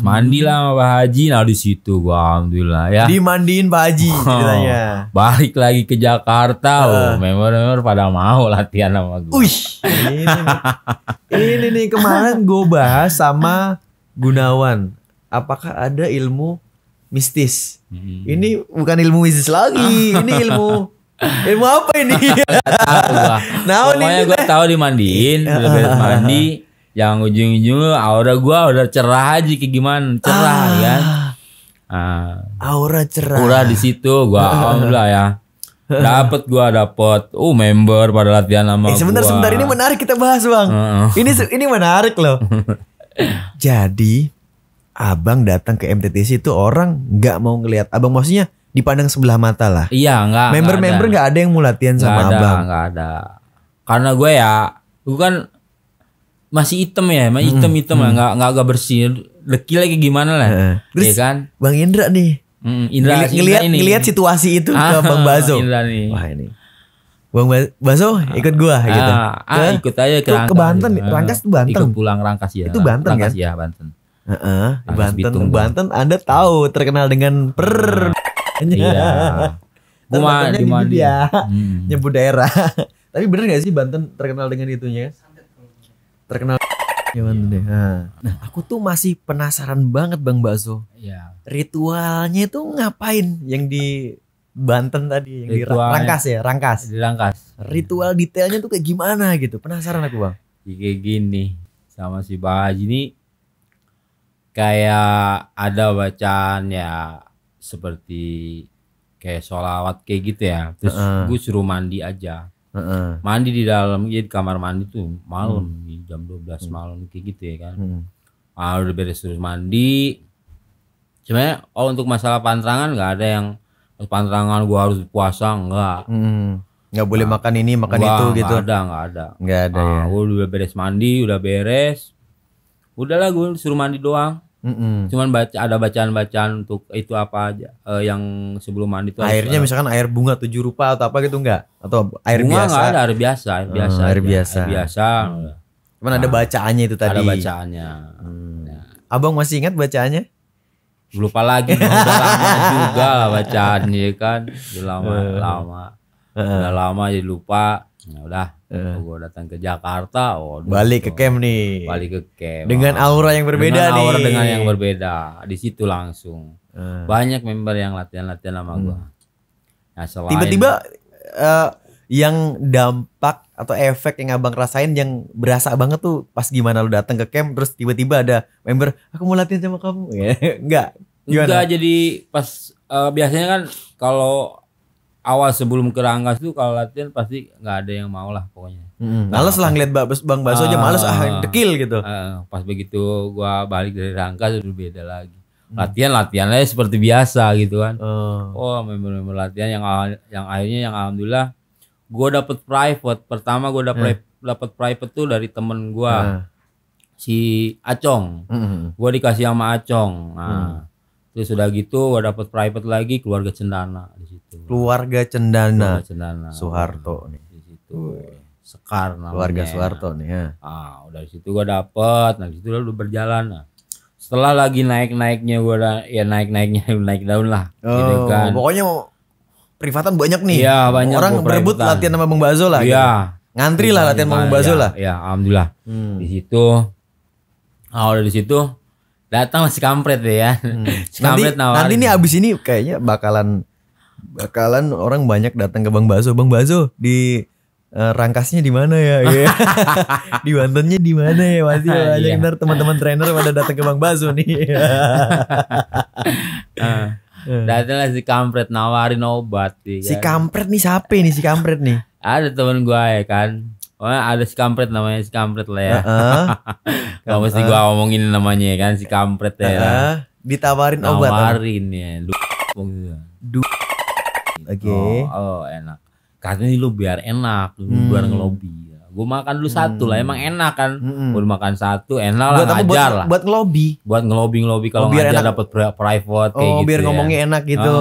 Mandi lah sama Bah Haji. Nah di situ gua alhamdulillah ya. Dimandiin Bah Haji ceritanya. Balik lagi ke Jakarta. Member pada mau latihan sama gue. Ini nih kemarin gue bahas sama Gunawan. Apakah ada ilmu mistis? Ini bukan ilmu mistis lagi. Ini ilmu apa ini? Pokoknya gue tahu dimandiin, udah beres mandi, yang ujung-ujung aura gue udah cerah aja kayak gimana, cerah kan? Aura cerah. Aura di situ gue alhamdulillah ya. Dapet member pada latihan sama sebentar ini menarik kita bahas Bang. Ini menarik loh. Jadi Abang datang ke MTTC itu orang nggak mau ngelihat Abang, maksudnya dipandang sebelah mata lah. Iya, nggak. Member nggak ada yang mau latihan sama Abang. Nggak ada. Karena gue kan masih hitam ya, hitam ya, nggak bersih. Dekil lagi gimana lah, terus ya kan? Bang Indra nih, ngelihat situasi itu ke Bang Bazo. Indra nih. Wah ini. Bang Bazo ikut gua gitu. Ikut aja ke Banten. Rangkas tuh Banten. Ikut pulang Rangkas ya. Itu Banten Rangkas, kan? Ya Banten. Banten Anda tahu terkenal dengan Iya. Gua di mana dia nyebut daerah. Tapi bener gak sih Banten terkenal dengan itunya? Terkenal gimana deh. Nah, aku tuh masih penasaran banget Bang Bazo. Iya. Ritualnya itu ngapain yang Banten tadi yang di Rangkas ya, Rangkas. Di Rangkas. Ritual detailnya tuh kayak gimana gitu? Penasaran aku bang. Kayak gini sama si Bang Haji ini kayak ada bacaan ya seperti kayak sholawat kayak gitu ya. Terus gue suruh mandi aja. Mandi di dalam, di kamar mandi tuh malam di jam 12 malam kayak gitu ya kan. Udah beres terus mandi. Sebenarnya untuk masalah pantrangan nggak ada yang pantrangan gua harus puasa, enggak. Nggak boleh makan ini makan itu gitu. Nggak ada ya. Gua udah beres mandi, udah beres. Udahlah gue suruh mandi doang. Cuman ada bacaan-bacaan untuk itu apa aja yang sebelum mandi itu. Airnya misalkan air bunga 7 rupa atau apa gitu enggak? Atau air bunga biasa? Nggak ada, air biasa. Cuman ada bacaannya itu tadi. Ada bacaannya. Abang masih ingat bacaannya? Lupa lagi, udah lama juga lah bacaannya kan, udah lama jadi lupa. Ya udah, gue datang ke Jakarta, balik ke camp nih. Balik ke camp. Dengan aura yang berbeda nih. Dengan yang berbeda, di situ langsung banyak member yang latihan sama gue. Nah, tiba-tiba yang dampak atau efek yang abang rasain yang berasa banget tuh pas gimana lu datang ke camp terus tiba-tiba ada member aku mau latihan sama kamu ya enggak jadi pas biasanya kan kalau awal sebelum ke Rangkas tuh kalau latihan pasti nggak ada yang mau lah pokoknya. Males lah ngeliat Bang Baso aja males dekil gitu. Pas begitu gua balik dari Rangkas udah beda lagi. Latihannya seperti biasa gitu kan. Member latihan yang akhirnya yang alhamdulillah gue dapet private. Pertama gue dapet private tuh dari temen gue si Acong. Gue dikasih sama Acong. Nah, terus udah gitu gue dapet private lagi keluarga Cendana di situ. Keluarga Cendana. Soeharto nih di situ. Sekar namanya. Keluarga Soeharto nih ya. Udah di situ gue dapet. Nah di situ udah berjalan. Nah, setelah lagi naik-naiknya gue naik daun lah. Gitu kan. Pokoknya privatan banyak nih. Iya, banyak. Orang berebut latihan sama Bang Bazo lah. Iya. Gitu. Ngantri lah latihan sama Bang Bazo lah. Iya, alhamdulillah. Di situ. Udah di situ datanglah si kampret ya. Si kampret nawarin. Nanti nih abis ini kayaknya bakalan orang banyak datang ke Bang Bazo. Bang Bazo di Rangkasnya di mana ya? Di Bantennya di mana ya? Pasti banyak ntar teman-teman trainer pada datang ke Bang Bazo nih. Datanglah si kampret nawarin obat kan? Si kampret nih siapa nih si kampret nih? Ada temen gue ya kan. Ada si kampret namanya si kampret lah ya. Gak mesti gue ngomongin namanya ya kan si kampret ya. Ditawarin obat. Nawarin ya. Oke. Enak. Katanya lu biar enak, biar ngelobi. Gue makan dulu satu lah, emang enak kan. Gue makan satu, enak lah, ngajar lah. Buat ngelobi. Buat ngelobi kalau ngajar dapat private kayak gitu. Biar ngomongnya enak gitu.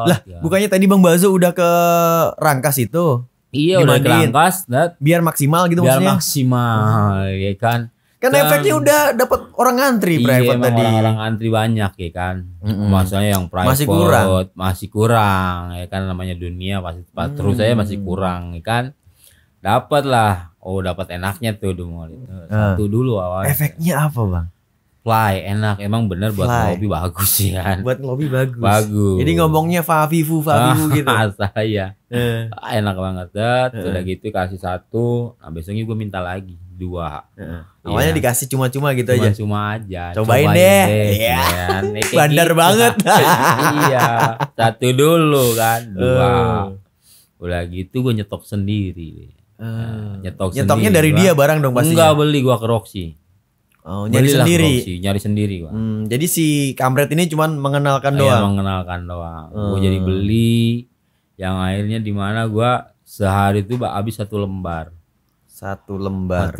Lah, bukannya tadi Bang Bazo udah ke Rangkas itu? Iya, udah ke Rangkas. Biar maksimal gitu maksudnya. Biar maksimal, ya kan. Kan efeknya udah dapat orang ngantri private tadi. Orang antri banyak ya kan. Maksudnya yang private masih kurang ya kan, namanya dunia pasti terus saya masih kurang ya kan. Dapat lah. Dapat enaknya tuh dulu. Satu dulu awalnya. Efeknya apa, Bang? Fly enak, emang bener buat ngelobi bagus sih kan. Buat ngelobi bagus. Bagus. Jadi ngomongnya Favivu gitu. Saya. Enak banget. Udah gitu kasih satu, nah besoknya gue minta lagi 2. Awalnya dikasih cuma-cuma gitu aja. Cuma aja. Cobain deh. Iya. Bandar banget. Iya. Satu dulu kan, 2. Udah gitu gue nyetok sendiri. Nyetoknya dari dia barang dong pasti. Enggak, beli gua ke Roxy. Nyari sendiri. Nyari sendiri gua. Jadi si kampret ini cuman mengenalkan doang. Mengenalkan doang. Gua jadi beli yang akhirnya di mana gua sehari itu habis 1 lembar. 1 lembar.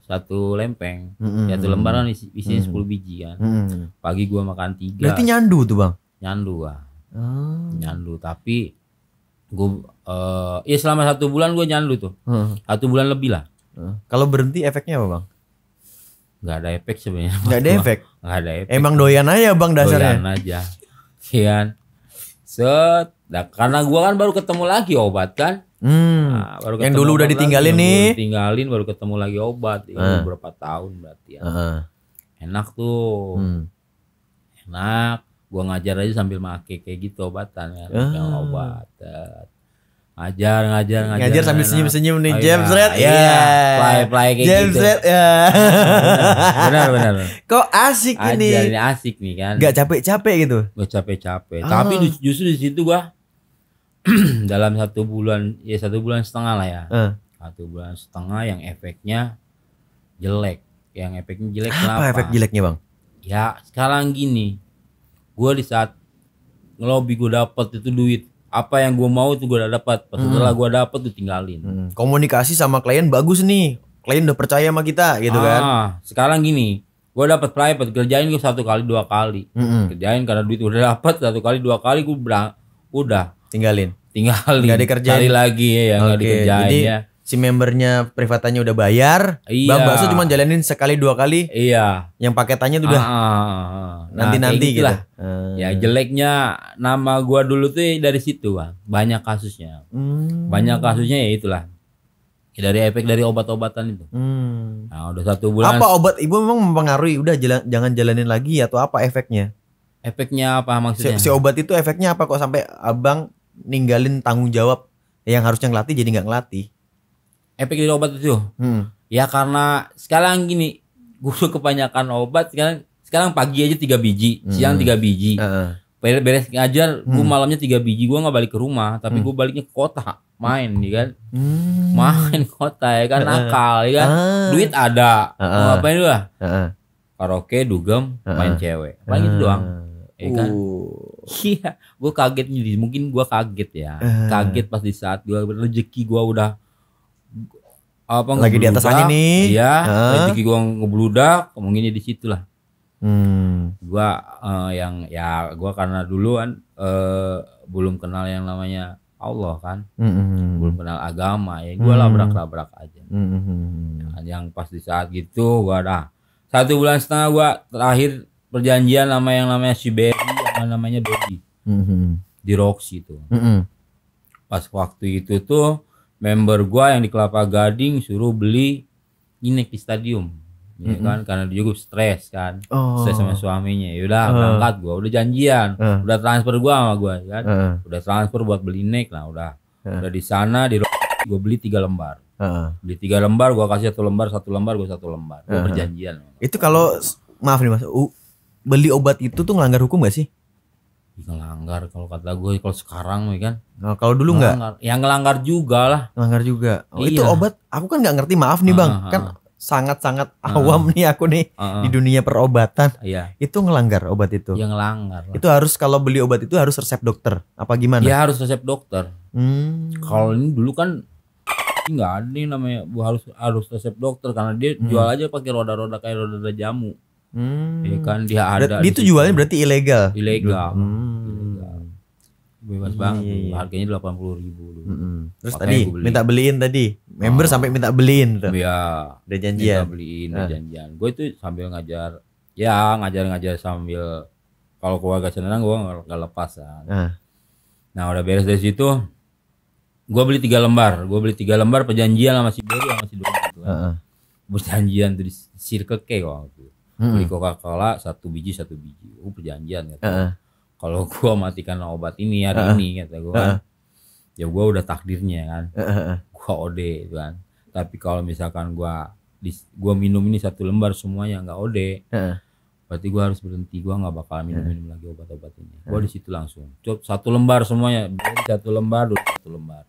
Satu lempeng. 1 lembar kan isinya 10 biji kan. Pagi gua makan 3. Berarti nyandu tuh, Bang. Nyandu gua. Nyandu tapi gue selama 1 bulan gue nyandu tuh. 1 bulan lebih lah. Kalau berhenti efeknya apa, Bang? Gak ada efek sebenarnya. Gak ada efek. Gak ada efek. Emang doyan aja Bang dasarnya. Doyan aja. Kian. Karena gue kan baru ketemu lagi obat kan. Baru yang dulu udah ditinggalin nih. Tinggalin baru ketemu lagi obat. Beberapa tahun berarti ya. Enak tuh. Enak. Gua ngajar aja sambil make kayak gitu obatan kan. Yang obat. Ngajar sambil senyum-senyum nih James Red. Play kayak James gitu. Red ya. Benar. Kok asik ini. Ini asik nih kan. Gak capek-capek gitu. Gak capek-capek. Tapi justru di situ gua dalam 1 bulan, ya 1 bulan setengah lah ya. 1 bulan setengah yang efeknya jelek. Yang efeknya jelek kenapa? Apa efek jeleknya bang? Ya sekarang gini, gue di saat ngelobi gue dapet itu duit, apa yang gue mau itu gue udah dapat. Setelah gue dapet tuh tinggalin. Komunikasi sama klien bagus nih, klien udah percaya sama kita gitu kan. Sekarang gini, gue dapet private, kerjain gue 1 kali 2 kali, kerjain karena duit udah dapet 1 kali 2 kali gue udah tinggalin, nggak dikerjain, cari lagi ya, nggak dikerjain. Jadi, ya si membernya privatannya udah bayar, Bang Baso cuma jalanin 1 kali 2 kali. Iya. Yang paketannya udah nanti gitu. Ya jeleknya nama gua dulu tuh dari situ bang. Banyak kasusnya. Banyak kasusnya ya itulah. Ya, dari efek dari obat-obatan itu. Nah udah 1 bulan. Apa obat ibu memang mempengaruhi? Udah jangan jalanin lagi atau apa efeknya? Efeknya apa maksudnya? Si obat itu efeknya apa kok sampai abang ninggalin tanggung jawab yang harusnya ngelatih jadi nggak ngelatih? Efek dari obat itu ya karena sekarang gini, gue kebanyakan obat sekarang pagi aja 3 biji, siang 3 biji, beres ngajar gue malamnya 3 biji, gue nggak balik ke rumah tapi gue baliknya ke kota main ya kan, main kota ya kan, nakal ya kan, duit ada, mau ngapain lu lah, karaoke, dugem, main cewek, paling itu doang, ya kan. Iya, gue kaget nih, mungkin gue kaget ya, kaget pas di saat gue rezeki gue udah apa lagi di atas angin nih. Iya, rezeki gua ngebludak, ngomonginnya di situ lah. Gua yang ya gua karena duluan belum kenal yang namanya Allah kan. Belum kenal agama ya. Gua labrak-labrak aja. Yang pas di saat gitu gua 1 bulan setengah gua terakhir perjanjian sama yang namanya si Berry, yang namanya Dodi. Di Roxy itu. Pas waktu itu tuh member gua yang di Kelapa Gading suruh beli inek di stadium, ya kan, karena dia juga stres kan, stres sama suaminya. Yaudah berangkat gua, udah janjian, udah transfer gua sama gua kan, udah transfer buat beli inek lah, udah di sana di gua beli 3 lembar, beli 3 lembar, gua kasih 1 lembar, 1 lembar gua 1 lembar, gua perjanjian. Itu kalau maaf nih mas, beli obat itu tuh ngelanggar hukum gak sih? Ngelanggar kalau kata gue, kalau sekarang kan. Nah, kalau dulu nggak? Yang ngelanggar juga lah. Ngelanggar juga. Itu obat, aku kan nggak ngerti, maaf nih bang, kan sangat-sangat awam nih aku nih di dunia perobatan. Itu ngelanggar obat itu? Yang ngelanggar lah. Itu harus kalau beli obat itu harus resep dokter, apa gimana? Ya harus resep dokter. Kalau ini dulu kan nggak ada nih namanya harus resep dokter, karena dia jual aja pakai roda-roda kayak roda-roda jamu. Ya kan dia ada. Itu jualnya berarti ilegal. Ilegal. Bebas banget. Harganya 80.000 dulu. Terus tadi minta beliin tadi. Member sampai minta beliin tuh. Iya. Udah janjian. Minta beliin, udah janjian. Gue itu sambil ngajar. Ya, ngajar sambil kalau keluarga senang gue enggak lepas kan. Nah, udah beres dari situ. Gue beli 3 lembar. Gue beli 3 lembar perjanjian sama si Berry sama si Dodi gitu kan. Perjanjian tuh di Circle K waktu itu. Beli Coca-Cola 1 biji. Perjanjian gitu. Kalau gua matikan obat ini hari ini kata gua kan. Ya gua udah takdirnya kan. Gua OD gitu kan. Tapi kalau misalkan gua minum ini 1 lembar semuanya nggak OD. Berarti gua harus berhenti, gua nggak bakal minum lagi obat-obat ini. Gua di situ langsung. Cop 1 lembar semuanya, 1 lembar, 1 lembar.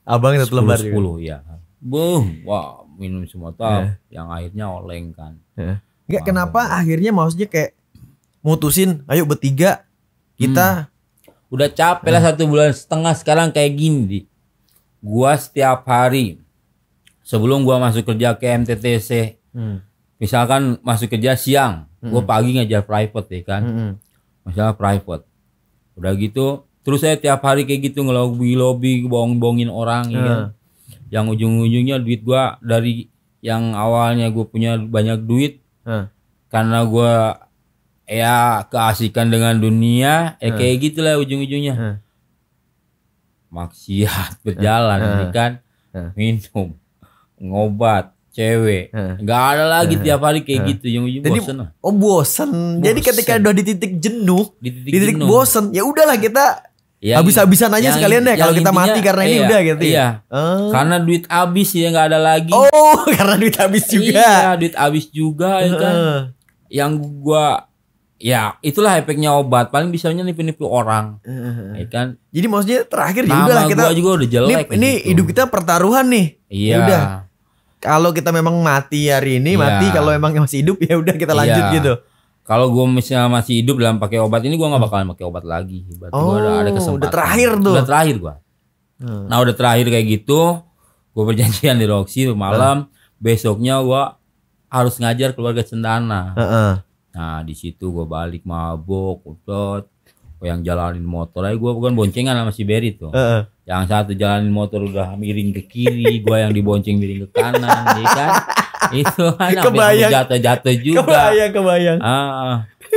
Abang 1 lembar 10 ya. Boom, wah minum semua tahu. Yang akhirnya oleng kan. Enggak, kenapa akhirnya maksudnya kayak mutusin ayo bertiga kita udah capek lah 1 bulan setengah sekarang kayak gini. Gua setiap hari sebelum gua masuk kerja ke MTTC, misalkan masuk kerja siang, gua pagi ngajar private ya kan, misalnya private. Udah gitu terus saya tiap hari kayak gitu ngelobi bohongin orang ya kan. Yang ujung-ujungnya duit gua dari yang awalnya gua punya banyak duit, karena gue ya keasikan dengan dunia, kayak gitulah ujung-ujungnya. Maksiat berjalan, kan, minum, ngobat, cewek. Nggak ada lagi tiap hari kayak gitu. Yang jadi, bosen lah. Oh bosen. Jadi ketika udah di titik jenuh, di titik bosen, ya udahlah kita habis-habisan aja sekalian deh kalau kita mati karena ini udah gitu. Iya. Karena duit habis ya nggak ada lagi. Oh, karena duit habis juga. Iya, duit habis juga ya kan. Yang gua ya itulah efeknya obat. Paling bisanya nipu-nipu orang. Ya kan. Jadi maksudnya terakhir ya udahlah kita. Gua juga udah jelek. Ini gitu. Hidup kita pertaruhan nih. Iya. Udah. Kalau kita memang mati hari ini mati, kalau emang masih hidup ya udah kita lanjut gitu. Kalau gue misalnya masih hidup dalam pakai obat ini, gue nggak bakalan pakai obat lagi. Berarti gue udah ada kesempatan. Udah terakhir tuh. Udah terakhir gue. Nah udah terakhir kayak gitu, gue perjanjian di Roxy malam. Besoknya gue harus ngajar keluarga Cendana. Nah di situ gue balik mabok, udah. Yang jalanin motor aja gue bukan boncengan sama si Berry tuh. Yang satu jalanin motor udah miring ke kiri, gue yang dibonceng miring ke kanan, ya kan? Itu kan jatuh-jatuh juga. Kebayang.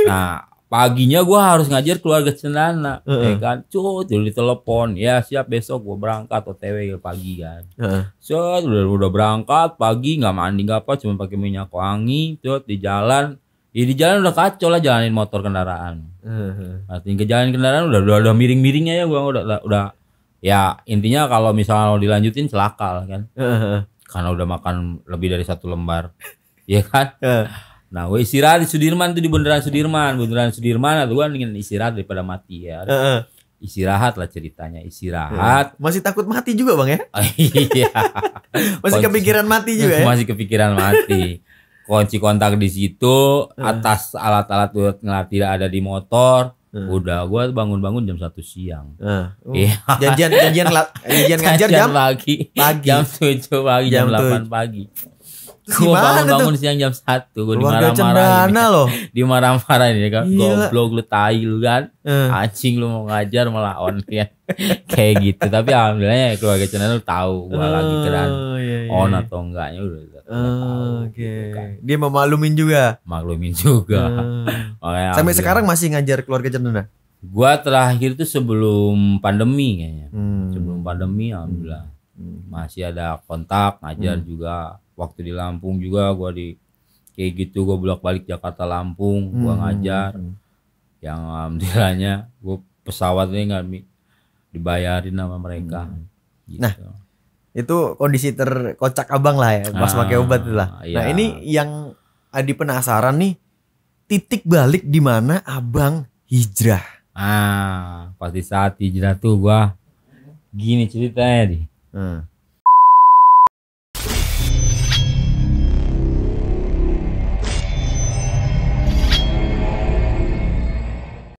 Nah paginya gue harus ngajar keluarga Cendana, ya kan? Cut, dulu ditelepon, ya siap besok gue berangkat OTW pagi kan. Cut, udah berangkat pagi nggak mandi nggak apa, cuma pakai minyak wangi, cut di jalan. Ya di jalan udah kacau lah jalanin motor kendaraan. Artinya ke jalan kendaraan udah miring-miringnya ya gue udah. Ya intinya kalau misalnya lo dilanjutin celaka lah kan. Karena udah makan lebih dari 1 lembar. Iya kan? Nah gue istirahat di Sudirman tuh, di Bundaran Sudirman. Atau gue ingin istirahat daripada mati ya. Istirahat lah ceritanya. Istirahat. Masih takut mati juga bang ya? Iya. Masih kepikiran mati juga ya? Masih kepikiran mati. Kunci kontak di situ, atas alat-alat buat ngelatih ada di motor. Udah gua bangun-bangun jam 1 siang. Iya. Janjian ngajar jam pagi. Jam 7 pagi, jam 8 pagi. Gua bangun siang jam 1, gua dimarah-marahin. Loh. Dimarah-marahin ya kan. Goblok lu tai lu kan. Anjing lu mau ngajar malah on ya. Kayak gitu. Tapi alhamdulillah keluarga Cendana lu tahu gua lagi keadaan on atau enggaknya udah. Dia memaklumin juga. Makanya sampai sekarang masih ngajar keluarga Cendana? Gua terakhir tuh sebelum pandemi kayaknya. Sebelum pandemi alhamdulillah. Masih ada kontak ngajar juga. Waktu di Lampung juga gua di kayak gitu, gua bolak-balik Jakarta Lampung, gua ngajar. Yang alhamdulillahnya gua pesawatnya nggak dibayarin sama mereka. Gitu. Nah, itu kondisi terkocak abang lah ya, pas pakai obat lah. Iya. Nah ini yang Adi penasaran nih, titik balik di mana abang hijrah? Pas di saat hijrah tuh gua gini ceritanya di.